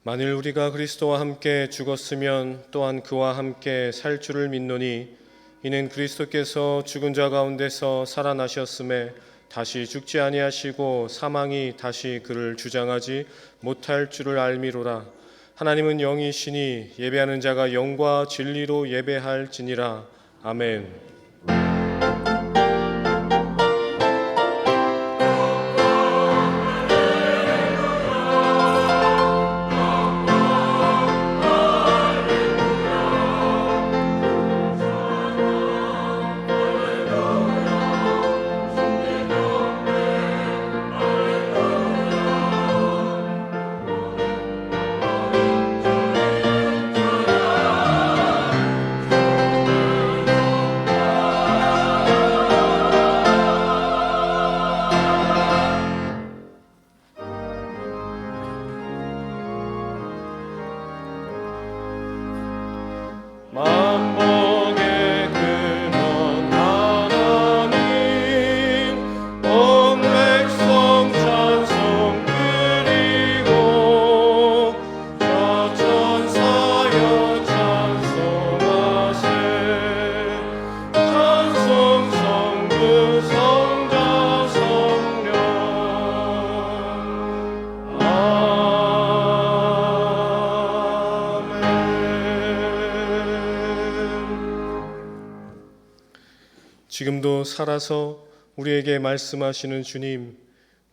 만일 우리가 그리스도와 함께 죽었으면 또한 그와 함께 살 줄을 믿노니 이는 그리스도께서 죽은 자 가운데서 살아나셨음에 다시 죽지 아니하시고 사망이 다시 그를 주장하지 못할 줄을 알미로라. 하나님은 영이시니 예배하는 자가 영과 진리로 예배할지니라. 아멘. 지금도 살아서 우리에게 말씀하시는 주님,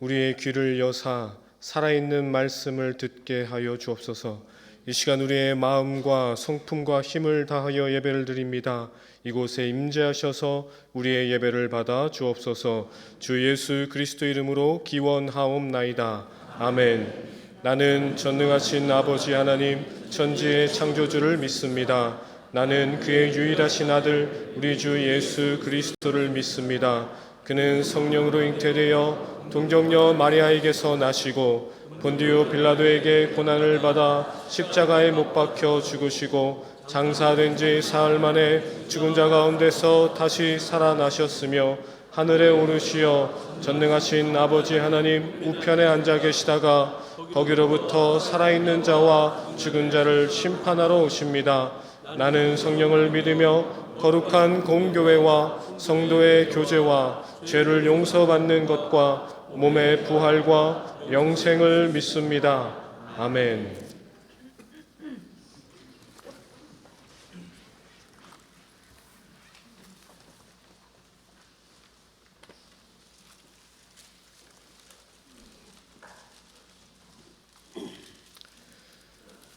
우리의 귀를 여사 살아있는 말씀을 듣게 하여 주옵소서. 이 시간 우리의 마음과 성품과 힘을 다하여 예배를 드립니다. 이곳에 임재하셔서 우리의 예배를 받아 주옵소서. 주 예수 그리스도 이름으로 기원하옵나이다. 아멘. 나는 전능하신 아버지 하나님 천지의 창조주를 믿습니다. 나는 그의 유일하신 아들 우리 주 예수 그리스도를 믿습니다. 그는 성령으로 잉태되어 동정녀 마리아에게서 나시고 본디오 빌라도에게 고난을 받아 십자가에 못 박혀 죽으시고 장사된 지 사흘 만에 죽은 자 가운데서 다시 살아나셨으며 하늘에 오르시어 전능하신 아버지 하나님 우편에 앉아 계시다가 거기로부터 살아있는 자와 죽은 자를 심판하러 오십니다. 나는 성령을 믿으며 거룩한 공교회와 성도의 교제와 죄를 용서받는 것과 몸의 부활과 영생을 믿습니다. 아멘.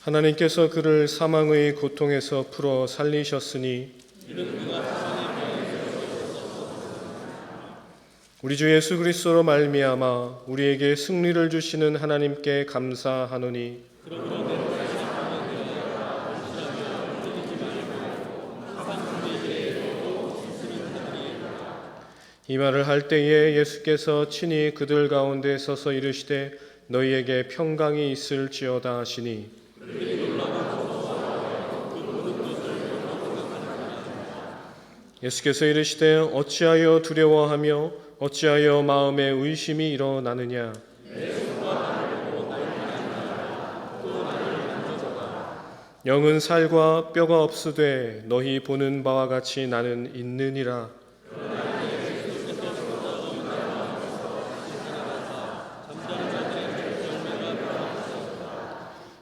하나님께서 그를 사망의 고통에서 풀어 살리셨으니 우리 주 예수 그리스도로 말미암아 우리에게 승리를 주시는 하나님께 감사하노니 이 말을 할 때에 예수께서 친히 그들 가운데 서서 이르시되 너희에게 평강이 있을지어다 하시니 예수께서 이르시되 어찌하여 두려워하며 어찌하여 마음에 의심이 일어나느냐. 영은 살과 뼈가 없으되 너희 보는 바와 같이 나는 있느니라.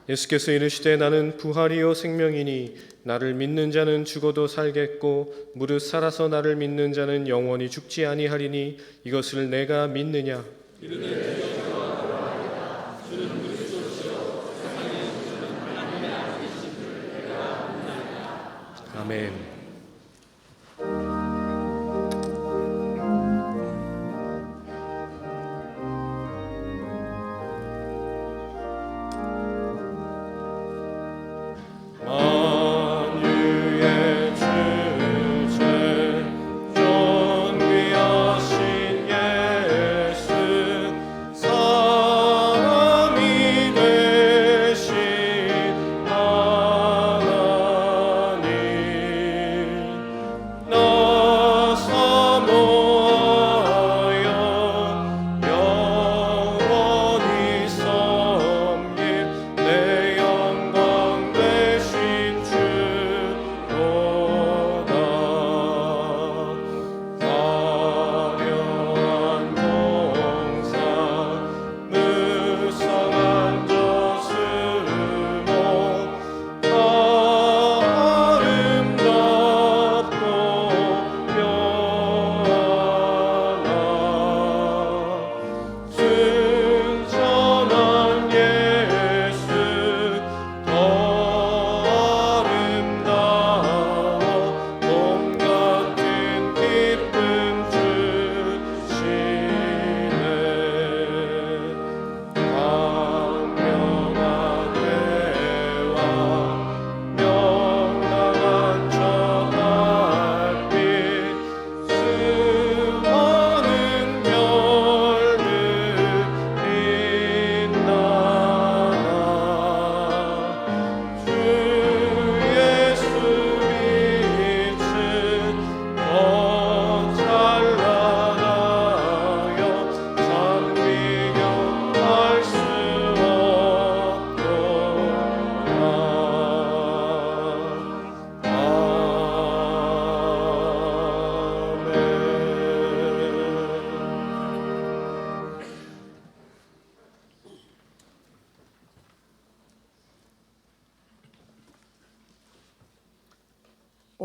예수께서 이르시되 나는 부활이요 생명이니 나를 믿는 자는 죽어도 살겠고 무릇 살아서 나를 믿는 자는 영원히 죽지 아니하리니 이것을 내가 믿느냐. 아멘.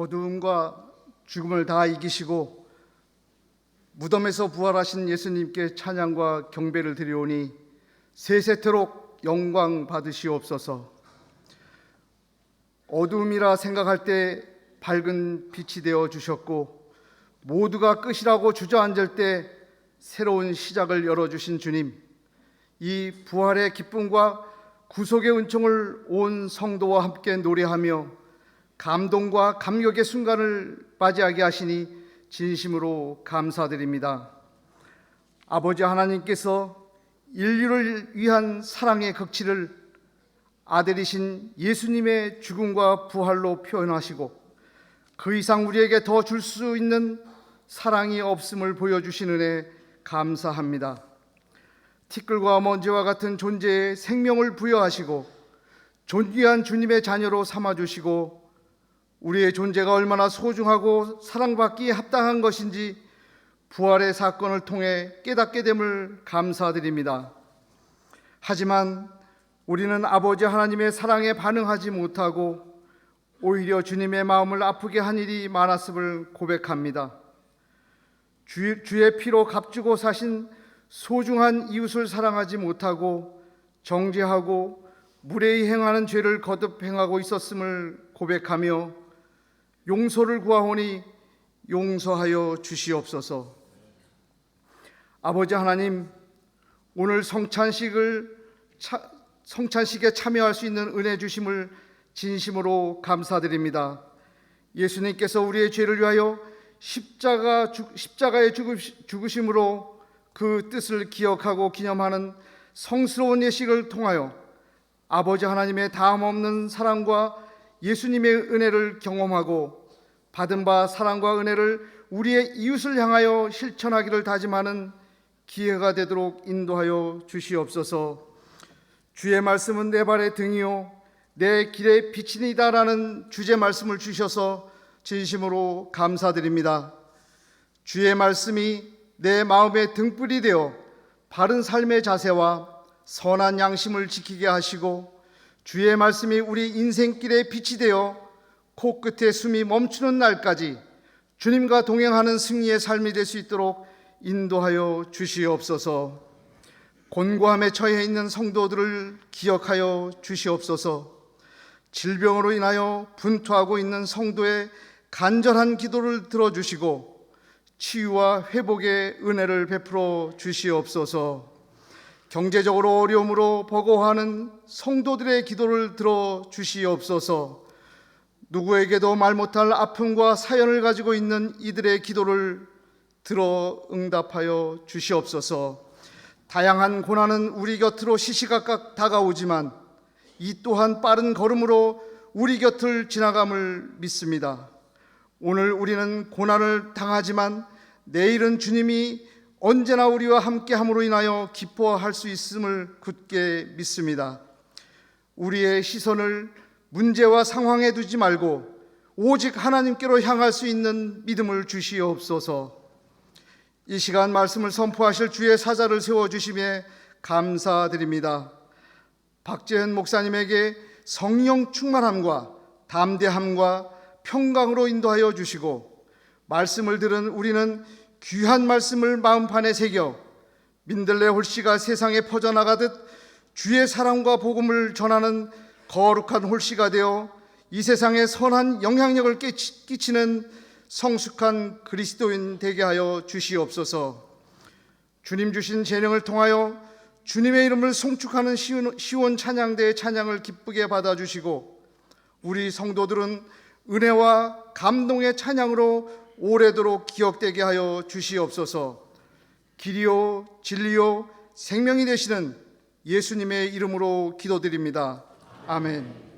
어두움과 죽음을 다 이기시고 무덤에서 부활하신 예수님께 찬양과 경배를 드리오니 세세토록 영광 받으시옵소서. 어두움이라 생각할 때 밝은 빛이 되어 주셨고, 모두가 끝이라고 주저앉을 때 새로운 시작을 열어주신 주님, 이 부활의 기쁨과 구속의 은총을 온 성도와 함께 노래하며 감동과 감격의 순간을 맞이하게 하시니 진심으로 감사드립니다. 아버지 하나님께서 인류를 위한 사랑의 극치를 아들이신 예수님의 죽음과 부활로 표현하시고, 그 이상 우리에게 더 줄 수 있는 사랑이 없음을 보여주신 은혜 감사합니다. 티끌과 먼지와 같은 존재에 생명을 부여하시고 존귀한 주님의 자녀로 삼아주시고, 우리의 존재가 얼마나 소중하고 사랑받기에 합당한 것인지 부활의 사건을 통해 깨닫게 됨을 감사드립니다. 하지만 우리는 아버지 하나님의 사랑에 반응하지 못하고 오히려 주님의 마음을 아프게 한 일이 많았음을 고백합니다. 주의 피로 값주고 사신 소중한 이웃을 사랑하지 못하고 정죄하고 무례히 행하는 죄를 거듭 행하고 있었음을 고백하며 용서를 구하오니 용서하여 주시옵소서. 아버지 하나님, 오늘 성찬식에 참여할 수 있는 은혜 주심을 진심으로 감사드립니다. 예수님께서 우리의 죄를 위하여 십자가의 죽으심으로 그 뜻을 기억하고 기념하는 성스러운 예식을 통하여 아버지 하나님의 다함없는 사랑과 예수님의 은혜를 경험하고 받은 바 사랑과 은혜를 우리의 이웃을 향하여 실천하기를 다짐하는 기회가 되도록 인도하여 주시옵소서. 주의 말씀은 내 발의 등이요 내 길의 빛이니다라는 주제 말씀을 주셔서 진심으로 감사드립니다. 주의 말씀이 내 마음의 등불이 되어 바른 삶의 자세와 선한 양심을 지키게 하시고, 주의 말씀이 우리 인생길의 빛이 되어 코끝에 숨이 멈추는 날까지 주님과 동행하는 승리의 삶이 될 수 있도록 인도하여 주시옵소서. 곤고함에 처해 있는 성도들을 기억하여 주시옵소서. 질병으로 인하여 분투하고 있는 성도의 간절한 기도를 들어주시고 치유와 회복의 은혜를 베풀어 주시옵소서. 경제적으로 어려움으로 버거워하는 성도들의 기도를 들어 주시옵소서. 누구에게도 말 못할 아픔과 사연을 가지고 있는 이들의 기도를 들어 응답하여 주시옵소서. 다양한 고난은 우리 곁으로 시시각각 다가오지만 이 또한 빠른 걸음으로 우리 곁을 지나감을 믿습니다. 오늘 우리는 고난을 당하지만 내일은 주님이 언제나 우리와 함께함으로 인하여 기뻐할 수 있음을 굳게 믿습니다. 우리의 시선을 문제와 상황에 두지 말고 오직 하나님께로 향할 수 있는 믿음을 주시옵소서. 이 시간 말씀을 선포하실 주의 사자를 세워주심에 감사드립니다. 박재현 목사님에게 성령 충만함과 담대함과 평강으로 인도하여 주시고, 말씀을 들은 우리는 귀한 말씀을 마음판에 새겨 민들레 홀씨가 세상에 퍼져나가듯 주의 사랑과 복음을 전하는 거룩한 홀씨가 되어 이 세상에 선한 영향력을 끼치는 성숙한 그리스도인 되게 하여 주시옵소서. 주님 주신 재능을 통하여 주님의 이름을 송축하는 시온 찬양대의 찬양을 기쁘게 받아주시고, 우리 성도들은 은혜와 감동의 찬양으로 오래도록 기억되게 하여 주시옵소서. 길이요 진리요 생명이 되시는 예수님의 이름으로 기도드립니다. 아멘.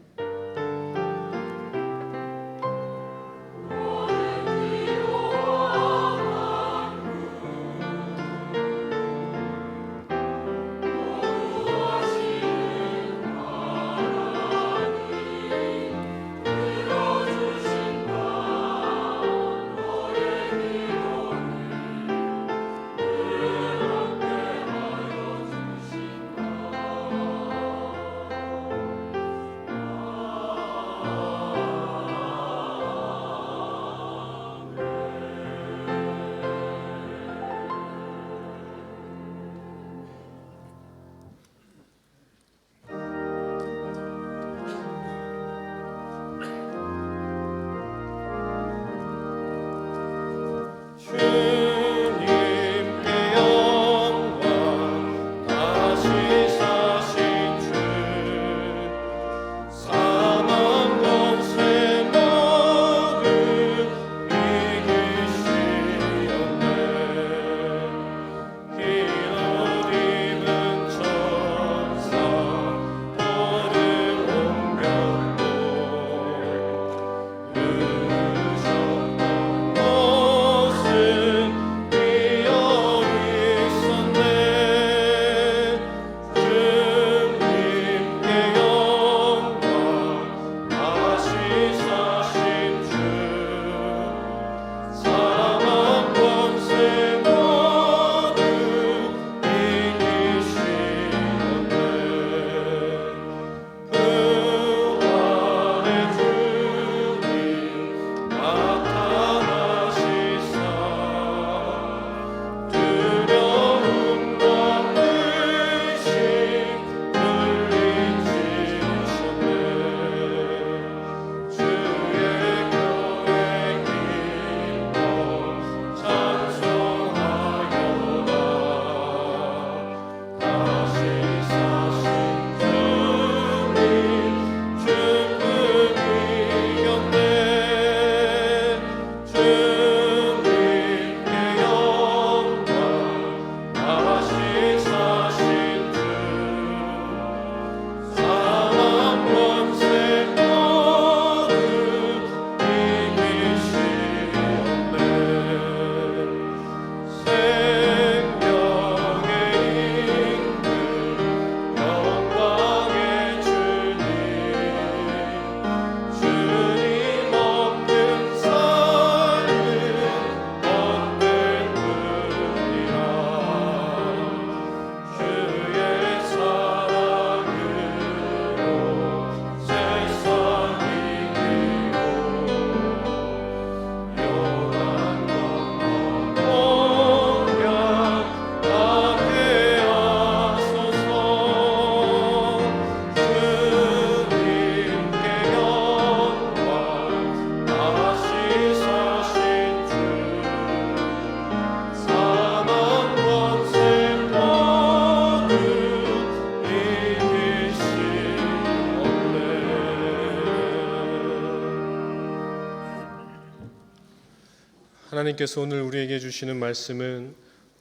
하나님께서 오늘 우리에게 주시는 말씀은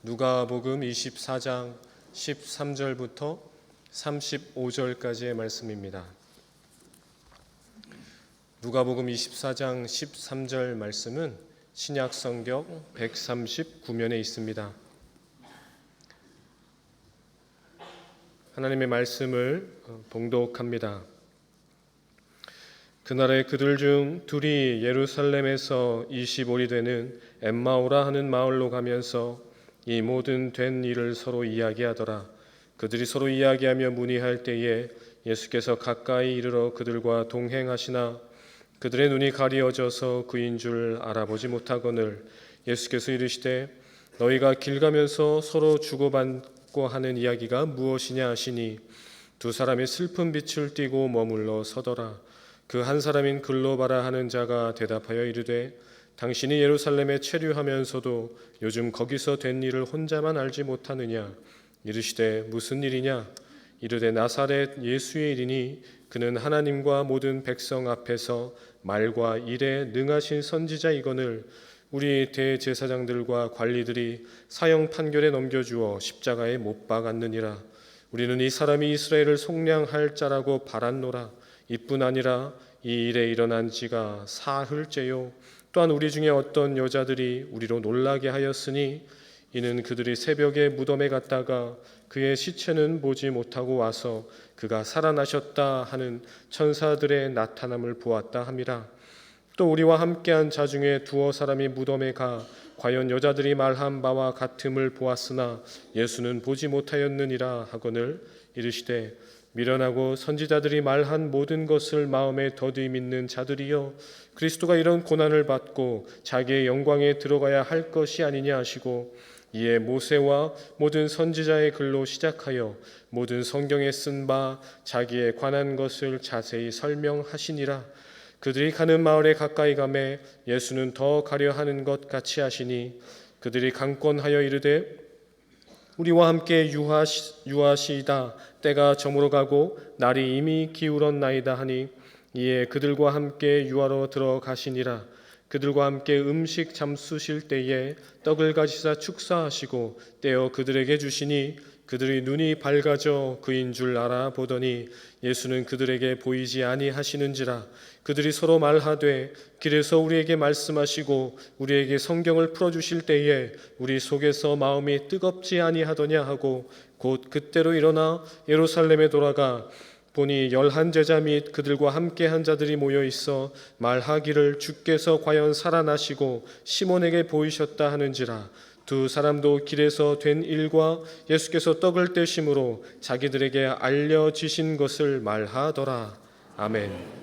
누가복음 24장 13절부터 35절까지의 말씀입니다. 누가복음 24장 13절 말씀은 신약성경 139면에 있습니다. 하나님의 말씀을 봉독합니다. 그날에 그들 중 둘이 예루살렘에서 25리 되는 엠마오라 하는 마을로 가면서 이 모든 된 일을 서로 이야기하더라. 그들이 서로 이야기하며 문의할 때에 예수께서 가까이 이르러 그들과 동행하시나 그들의 눈이 가리어져서 그인 줄 알아보지 못하거늘 예수께서 이르시되 너희가 길 가면서 서로 주고받고 하는 이야기가 무엇이냐 하시니 두 사람이 슬픈 빛을 띠고 머물러 서더라. 그 한 사람인 글로바라 하는 자가 대답하여 이르되 당신이 예루살렘에 체류하면서도 요즘 거기서 된 일을 혼자만 알지 못하느냐. 이르시되 무슨 일이냐. 이르되 나사렛 예수의 일이니 그는 하나님과 모든 백성 앞에서 말과 일에 능하신 선지자이거늘 우리 대제사장들과 관리들이 사형 판결에 넘겨주어 십자가에 못 박았느니라. 우리는 이 사람이 이스라엘을 속량할 자라고 바랐노라. 이뿐 아니라 이 일에 일어난 지가 사흘째요. 또한 우리 중에 어떤 여자들이 우리로 놀라게 하였으니 이는 그들이 새벽에 무덤에 갔다가 그의 시체는 보지 못하고 와서 그가 살아나셨다 하는 천사들의 나타남을 보았다 함이라. 또 우리와 함께한 자 중에 두어 사람이 무덤에 가 과연 여자들이 말한 바와 같음을 보았으나 예수는 보지 못하였느니라 하거늘 이르시되 미련하고 선지자들이 말한 모든 것을 마음에 더디 믿는 자들이여 그리스도가 이런 고난을 받고 자기의 영광에 들어가야 할 것이 아니냐 하시고 이에 모세와 모든 선지자의 글로 시작하여 모든 성경에 쓴 바 자기에 관한 것을 자세히 설명하시니라. 그들이 가는 마을에 가까이 가매 예수는 더 가려 하는 것 같이 하시니 그들이 강권하여 이르되 우리와 함께 유하시이다. 때가 저물어 가고 날이 이미 기울었나이다 하니 이에 그들과 함께 유하러 들어가시니라. 그들과 함께 음식 잠수실 때에 떡을 가지사 축사하시고 떼어 그들에게 주시니 그들의 눈이 밝아져 그인 줄 알아보더니 예수는 그들에게 보이지 아니하시는지라. 그들이 서로 말하되 길에서 우리에게 말씀하시고 우리에게 성경을 풀어주실 때에 우리 속에서 마음이 뜨겁지 아니하더냐 하고 곧 그때로 일어나 예루살렘에 돌아가 보니 11 제자 및 그들과 함께한 자들이 모여 있어 말하기를 주께서 과연 살아나시고 시몬에게 보이셨다 하는지라. 두 사람도 길에서 된 일과 예수께서 떡을 떼심으로 자기들에게 알려지신 것을 말하더라. 아멘.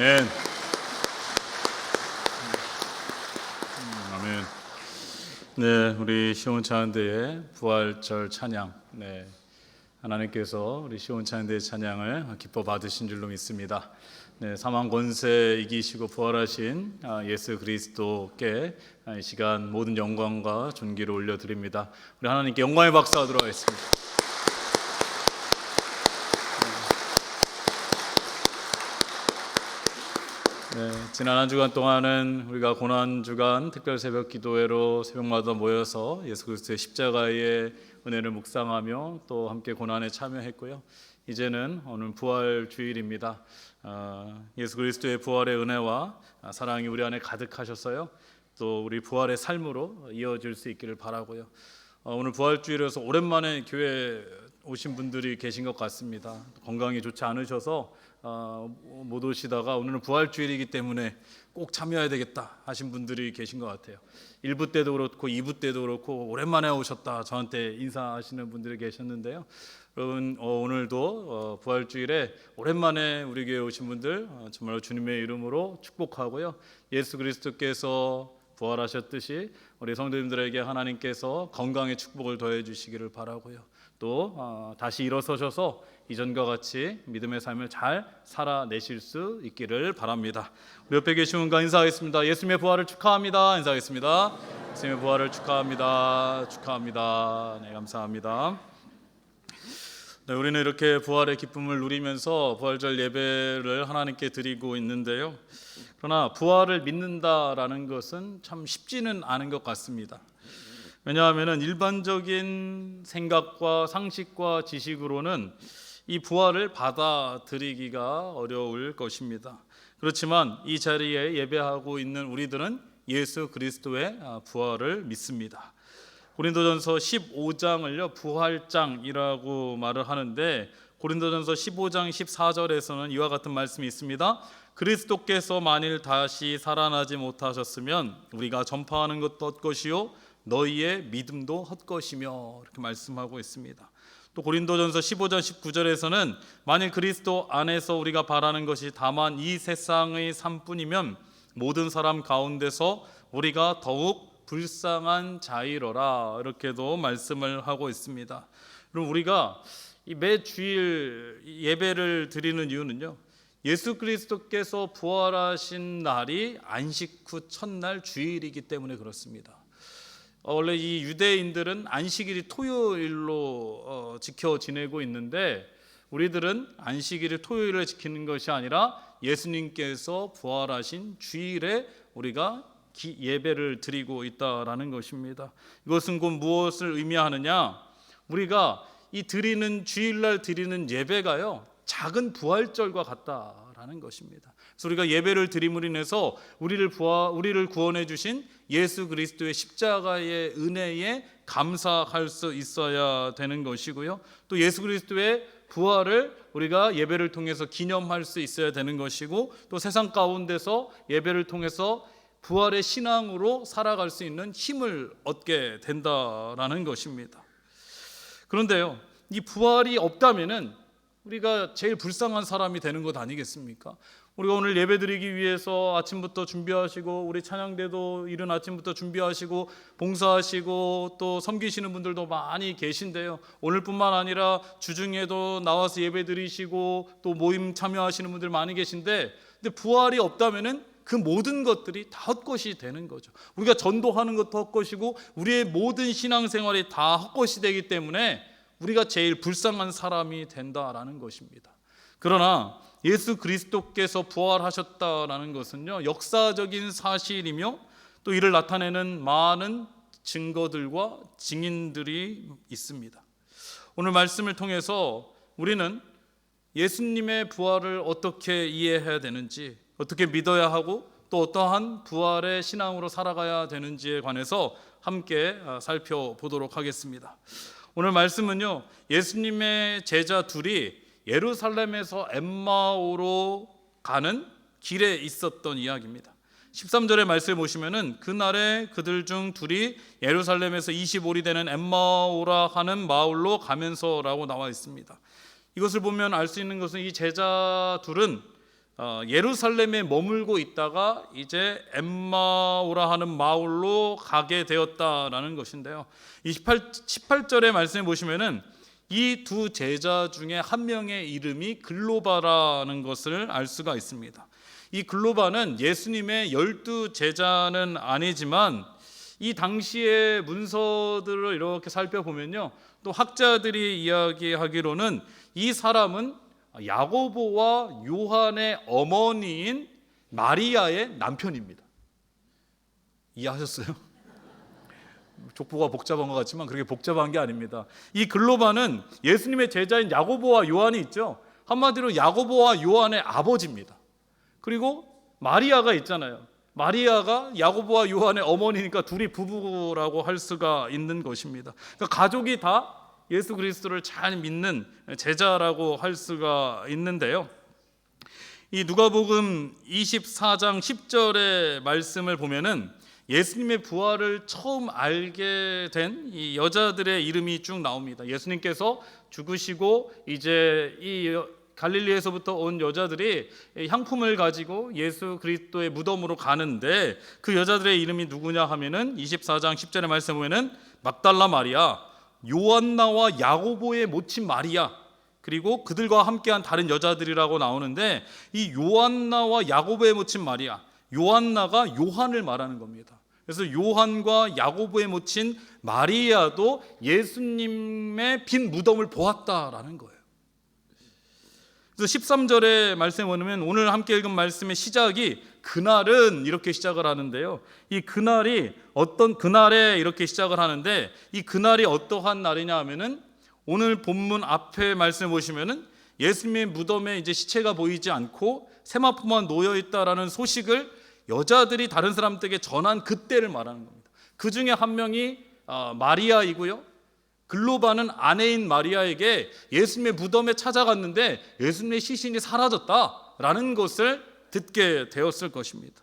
아멘. 아멘. 네, 우리 시온찬양대의 부활절 찬양. 네, 하나님께서 우리 시온찬양대의 찬양을 기뻐 받으신 줄로 믿습니다. 네, 사망 권세 이기시고 부활하신 예수 그리스도께 이 시간 모든 영광과 존귀를 올려드립니다. 우리 하나님께 영광의 박수 하도록 하겠습니다. 네, 지난 한 주간 동안은 우리가 고난주간 특별 새벽 기도회로 새벽마다 모여서 예수 그리스도의 십자가의 은혜를 묵상하며 또 함께 고난에 참여했고요. 이제는 오늘 부활 주일입니다. 예수 그리스도의 부활의 은혜와 사랑이 우리 안에 가득하셨어요. 또 우리 부활의 삶으로 이어질 수 있기를 바라고요. 오늘 부활 주일에서 오랜만에 교회에 오신 분들이 계신 것 같습니다. 건강이 좋지 않으셔서 못 오시다가 오늘은 부활 주일이기 때문에 꼭 참여해야 되겠다 하신 분들이 계신 것 같아요. 1부 때도 그렇고 2부 때도 그렇고 오랜만에 오셨다 저한테 인사하시는 분들이 계셨는데요. 여러분 오늘도 부활 주일에 오랜만에 우리 교회에 오신 분들 정말 주님의 이름으로 축복하고요. 예수 그리스도께서 부활하셨듯이 우리 성도님들에게 하나님께서 건강의 축복을 더해 주시기를 바라고요. 또 다시 일어서셔서 이전과 같이 믿음의 삶을 잘 살아내실 수 있기를 바랍니다. 우리 옆에 계신 분과 인사하겠습니다. 예수님의 부활을 축하합니다. 인사하겠습니다. 예수님의 부활을 축하합니다. 축하합니다. 네, 감사합니다. 네, 우리는 이렇게 부활의 기쁨을 누리면서 부활절 예배를 하나님께 드리고 있는데요. 그러나 부활을 믿는다라는 것은 참 쉽지는 않은 것 같습니다. 왜냐하면 일반적인 생각과 상식과 지식으로는 이 부활을 받아들이기가 어려울 것입니다. 그렇지만 이 자리에 예배하고 있는 우리들은 예수 그리스도의 부활을 믿습니다. 고린도전서 15장을요 부활장이라고 말을 하는데 고린도전서 15장 14절에서는 이와 같은 말씀이 있습니다. 그리스도께서 만일 다시 살아나지 못하셨으면 우리가 전파하는 것도 헛것이요 너희의 믿음도 헛것이며 이렇게 말씀하고 있습니다. 또 고린도전서 15장 19절에서는 만일 그리스도 안에서 우리가 바라는 것이 다만 이 세상의 삶뿐이면 모든 사람 가운데서 우리가 더욱 불쌍한 자이러라 이렇게도 말씀을 하고 있습니다. 그럼 우리가 매 주일 예배를 드리는 이유는요. 예수 그리스도께서 부활하신 날이 안식 후 첫날 주일이기 때문에 그렇습니다. 원래 이 유대인들은 안식일이 토요일로 지켜 지내고 있는데 우리들은 안식일을 토요일에 지키는 것이 아니라 예수님께서 부활하신 주일에 우리가 예배를 드리고 있다라는 것입니다. 이것은 곧 무엇을 의미하느냐? 우리가 이 드리는 주일날 드리는 예배가요 작은 부활절과 같다라는 것입니다. 그래서 우리가 예배를 드림으로 인해서 우리를 구원해 주신 예수 그리스도의 십자가의 은혜에 감사할 수 있어야 되는 것이고요. 또 예수 그리스도의 부활을 우리가 예배를 통해서 기념할 수 있어야 되는 것이고 또 세상 가운데서 예배를 통해서 부활의 신앙으로 살아갈 수 있는 힘을 얻게 된다라는 것입니다. 그런데요, 이 부활이 없다면은 우리가 제일 불쌍한 사람이 되는 것 아니겠습니까? 우리가 오늘 예배드리기 위해서 아침부터 준비하시고 우리 찬양대도 이른 아침부터 준비하시고 봉사하시고 또 섬기시는 분들도 많이 계신데요. 오늘뿐만 아니라 주중에도 나와서 예배드리시고 또 모임 참여하시는 분들 많이 계신데 근데 부활이 없다면은 그 모든 것들이 다 헛것이 되는 거죠. 우리가 전도하는 것도 헛것이고 우리의 모든 신앙생활이 다 헛것이 되기 때문에 우리가 제일 불쌍한 사람이 된다라는 것입니다. 그러나 예수 그리스도께서 부활하셨다라는 것은요 역사적인 사실이며 또 이를 나타내는 많은 증거들과 증인들이 있습니다. 오늘 말씀을 통해서 우리는 예수님의 부활을 어떻게 이해해야 되는지, 어떻게 믿어야 하고 또 어떠한 부활의 신앙으로 살아가야 되는지에 관해서 함께 살펴보도록 하겠습니다. 오늘 말씀은요 예수님의 제자 둘이 예루살렘에서 엠마오로 가는 길에 있었던 이야기입니다. 13절의 말씀을 보시면은 그날에 그들 중 둘이 예루살렘에서 25리 되는 엠마오라 하는 마을로 가면서라고 나와 있습니다. 이것을 보면 알 수 있는 것은 이 제자 둘은 예루살렘에 머물고 있다가 이제 엠마오라 하는 마을로 가게 되었다라는 것인데요. 이 18절의 말씀에 보시면은 이 두 제자 중에 한 명의 이름이 글로바라는 것을 알 수가 있습니다. 이 글로바는 예수님의 12 제자는 아니지만 이 당시의 문서들을 이렇게 살펴보면요, 또 학자들이 이야기하기로는 이 사람은 야고보와 요한의 어머니인 마리아의 남편입니다. 이해하셨어요? 족보가 복잡한 것 같지만 그렇게 복잡한 게 아닙니다. 이 글로바는 예수님의 제자인 야고보와 요한이 있죠. 한마디로 야고보와 요한의 아버지입니다. 그리고 마리아가 있잖아요. 마리아가 야고보와 요한의 어머니니까 둘이 부부라고 할 수가 있는 것입니다. 그러니까 가족이 다 예수 그리스도를 잘 믿는 제자라고 할 수가 있는데요. 이 누가복음 24장 10절의 말씀을 보면은 예수님의 부활을 처음 알게 된 이 여자들의 이름이 쭉 나옵니다. 예수님께서 죽으시고 이제 이 갈릴리에서부터 온 여자들이 향품을 가지고 예수 그리스도의 무덤으로 가는데 그 여자들의 이름이 누구냐 하면은 24장 10절의 말씀 보면은 막달라 마리아, 요한나와 야고보의 모친 마리아, 그리고 그들과 함께한 다른 여자들이라고 나오는데 이 요한나와 야고보의 모친 마리아, 요한나가 요한을 말하는 겁니다. 그래서 요한과 야고보의 모친 마리아도 예수님의 빈 무덤을 보았다라는 거예요. 그래서 13절의 말씀에 보면 오늘 함께 읽은 말씀의 시작이 그날은 이렇게 시작을 하는데요. 이 그날이 어떤 그날에 이렇게 시작을 하는데 이 그날이 어떠한 날이냐 하면은 오늘 본문 앞에 말씀 보시면은 예수님의 무덤에 이제 시체가 보이지 않고 세마포만 놓여 있다라는 소식을 여자들이 다른 사람들에게 전한 그때를 말하는 겁니다. 그 중에 한 명이 마리아이고요. 글로바는 아내인 마리아에게 예수님의 무덤에 찾아갔는데 예수님의 시신이 사라졌다라는 것을 듣게 되었을 것입니다.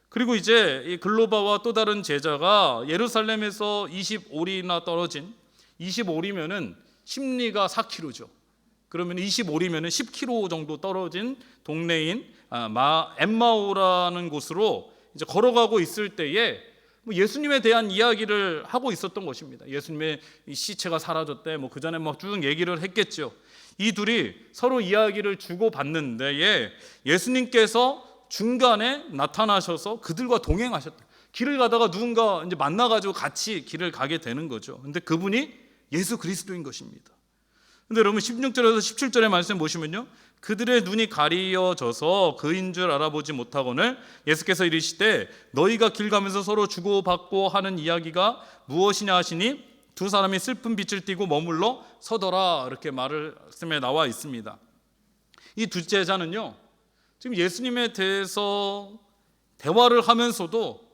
그리고 이제 이 글로바와 또 다른 제자가 예루살렘에서 25리나 떨어진 25리면은 심리가 4km죠. 그러면 25리면은 10km 정도 떨어진 동네인 엠마오라는 곳으로 이제 걸어가고 있을 때에 예수님에 대한 이야기를 하고 있었던 것입니다. 예수님의 시체가 사라졌대. 그 전에 쭉 얘기를 했겠죠. 이 둘이 서로 이야기를 주고 받는데 예수님께서 중간에 나타나셔서 그들과 동행하셨다. 길을 가다가 누군가 이제 만나가지고 같이 길을 가게 되는 거죠. 근데 그분이 예수 그리스도인 것입니다. 근데 여러분 16절에서 17절의 말씀 보시면요, 그들의 눈이 가리어져서 그인 줄 알아보지 못하거늘 예수께서 이르시되 너희가 길 가면서 서로 주고받고 하는 이야기가 무엇이냐 하시니 두 사람이 슬픈 빛을 띠고 머물러 서더라, 이렇게 말씀에 나와 있습니다. 이 두 제자는요, 지금 예수님에 대해서 대화를 하면서도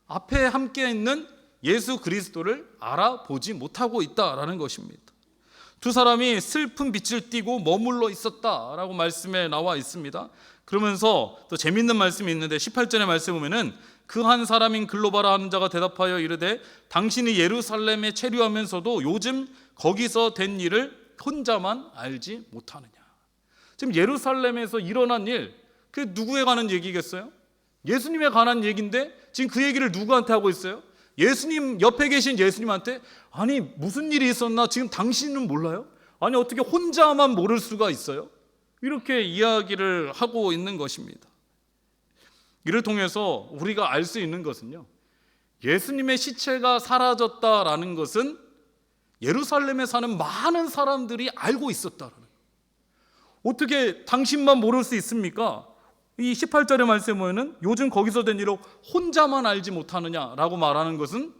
앞에 함께 있는 예수 그리스도를 알아보지 못하고 있다라는 것입니다. 두 사람이 슬픈 빛을 띠고 머물러 있었다라고 말씀에 나와 있습니다. 그러면서 또 재밌는 말씀이 있는데 18절의 말씀 보면은 그 한 사람인 글로바라 하는 자가 대답하여 이르되 당신이 예루살렘에 체류하면서도 요즘 거기서 된 일을 혼자만 알지 못하느냐. 지금 예루살렘에서 일어난 일, 그게 누구에 관한 얘기겠어요? 예수님에 관한 얘기인데 지금 그 얘기를 누구한테 하고 있어요? 예수님 옆에 계신 예수님한테 아니 무슨 일이 있었나 지금 당신은 몰라요? 아니 어떻게 혼자만 모를 수가 있어요? 이렇게 이야기를 하고 있는 것입니다. 이를 통해서 우리가 알 수 있는 것은요, 예수님의 시체가 사라졌다라는 것은 예루살렘에 사는 많은 사람들이 알고 있었다라는 거예요. 어떻게 당신만 모를 수 있습니까? 이 18절의 말씀에 보면은 요즘 거기서 된 일을 혼자만 알지 못하느냐라고 말하는 것은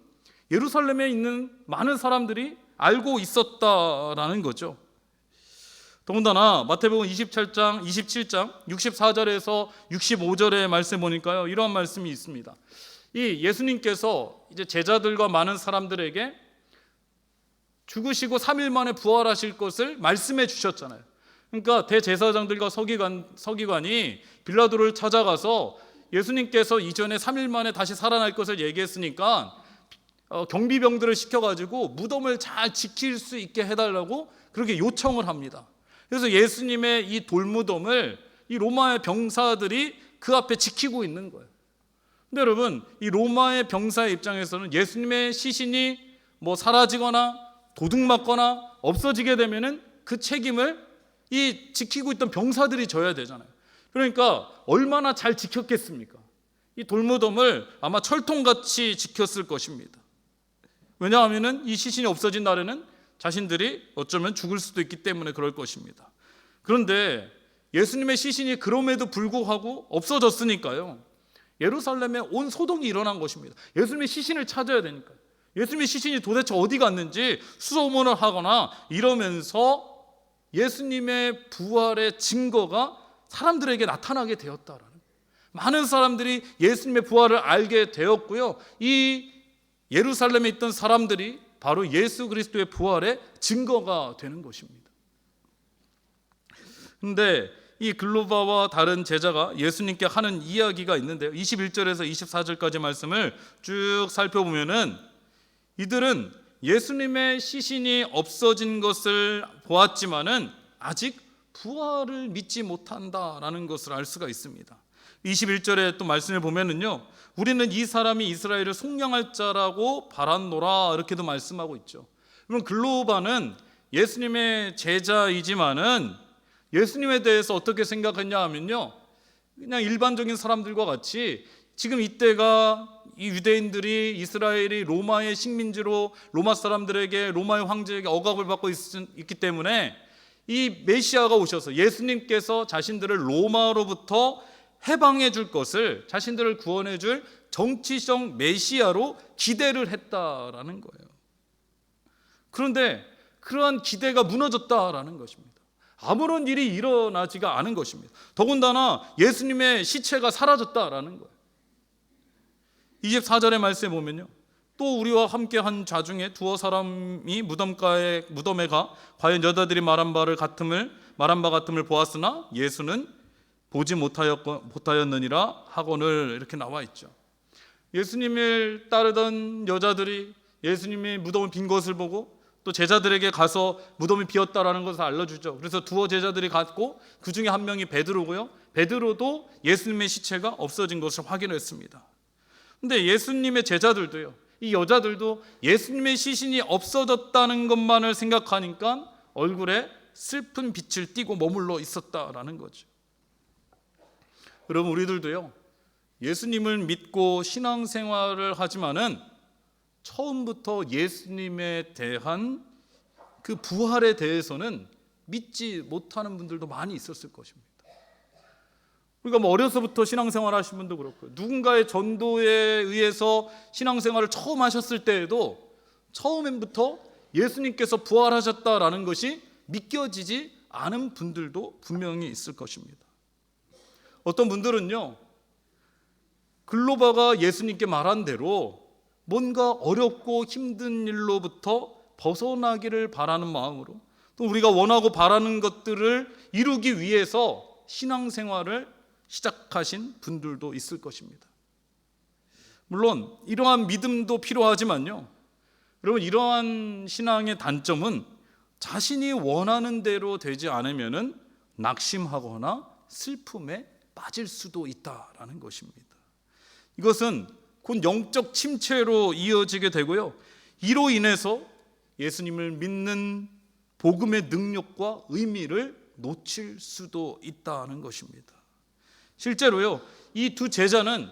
예루살렘에 있는 많은 사람들이 알고 있었다라는 거죠. 더군다나 마태복음 27장 64절에서 65절의 말씀 보니까요, 이러한 말씀이 있습니다. 이 예수님께서 이제 제자들과 많은 사람들에게 죽으시고 3일 만에 부활하실 것을 말씀해 주셨잖아요. 그러니까 대제사장들과 서기관이 빌라도를 찾아가서 예수님께서 이전에 3일 만에 다시 살아날 것을 얘기했으니까 경비병들을 시켜가지고 무덤을 잘 지킬 수 있게 해달라고 그렇게 요청을 합니다. 그래서 예수님의 이 돌무덤을 이 로마의 병사들이 그 앞에 지키고 있는 거예요. 근데 여러분, 이 로마의 병사의 입장에서는 예수님의 시신이 뭐 사라지거나 도둑맞거나 없어지게 되면은 그 책임을 이 지키고 있던 병사들이 져야 되잖아요. 그러니까 얼마나 잘 지켰겠습니까? 이 돌무덤을 아마 철통같이 지켰을 것입니다. 왜냐하면은 이 시신이 없어진 날에는 자신들이 어쩌면 죽을 수도 있기 때문에 그럴 것입니다. 그런데 예수님의 시신이 그럼에도 불구하고 없어졌으니까요, 예루살렘에 온 소동이 일어난 것입니다. 예수님의 시신을 찾아야 되니까요. 예수님의 시신이 도대체 어디 갔는지 수소문을 하거나 이러면서 예수님의 부활의 증거가 사람들에게 나타나게 되었다라는, 많은 사람들이 예수님의 부활을 알게 되었고요, 이 예루살렘에 있던 사람들이 바로 예수 그리스도의 부활의 증거가 되는 것입니다. 그런데 이 글로바와 다른 제자가 예수님께 하는 이야기가 있는데요, 21절에서 24절까지 말씀을 쭉 살펴보면은 이들은 예수님의 시신이 없어진 것을 보았지만은 아직 부활을 믿지 못한다라는 것을 알 수가 있습니다. 21절에 또 말씀을 보면은요, 우리는 이 사람이 이스라엘을 속량할 자라고 바랐노라, 이렇게도 말씀하고 있죠. 그럼 글로바는 예수님의 제자이지만은 예수님에 대해서 어떻게 생각했냐 하면요, 그냥 일반적인 사람들과 같이 지금 이때가 이 유대인들이 이스라엘이 로마의 식민지로 로마 사람들에게, 로마의 황제에게 억압을 받고 있기 때문에 이 메시아가 오셔서 예수님께서 자신들을 로마로부터 해방해 줄 것을, 자신들을 구원해 줄 정치적 메시아로 기대를 했다라는 거예요. 그런데 그러한 기대가 무너졌다라는 것입니다. 아무런 일이 일어나지가 않은 것입니다. 더군다나 예수님의 시체가 사라졌다라는 거예요. 24절의 말씀에 보면요, 또 우리와 함께 한 자 중에 두어 사람이 무덤에 가 과연 여자들이 말한 바 같음을 보았으나 예수는 보지 못하였느니라 하거늘, 이렇게 나와 있죠. 예수님을 따르던 여자들이 예수님이 무덤을 빈 것을 보고 또 제자들에게 가서 무덤이 비었다라는 것을 알려주죠. 그래서 두어 제자들이 갔고 그 중에 한 명이 베드로고요, 베드로도 예수님의 시체가 없어진 것을 확인했습니다. 근데 예수님의 제자들도요, 이 여자들도 예수님의 시신이 없어졌다는 것만을 생각하니까 얼굴에 슬픈 빛을 띠고 머물러 있었다라는 거죠. 여러분, 우리들도요, 예수님을 믿고 신앙생활을 하지만은 처음부터 예수님에 대한 그 부활에 대해서는 믿지 못하는 분들도 많이 있었을 것입니다. 우리가 뭐 어려서부터 신앙생활 하신 분도 그렇고요, 누군가의 전도에 의해서 신앙생활을 처음 하셨을 때에도 처음부터 예수님께서 부활하셨다라는 것이 믿겨지지 않은 분들도 분명히 있을 것입니다. 어떤 분들은요, 글로바가 예수님께 말한 대로 뭔가 어렵고 힘든 일로부터 벗어나기를 바라는 마음으로, 또 우리가 원하고 바라는 것들을 이루기 위해서 신앙생활을 시작하신 분들도 있을 것입니다. 물론 이러한 믿음도 필요하지만요, 여러분, 이러한 신앙의 단점은 자신이 원하는 대로 되지 않으면은 낙심하거나 슬픔에 빠질 수도 있다라는 것입니다. 이것은 곧 영적 침체로 이어지게 되고요, 이로 인해서 예수님을 믿는 복음의 능력과 의미를 놓칠 수도 있다는 것입니다. 실제로요, 이 두 제자는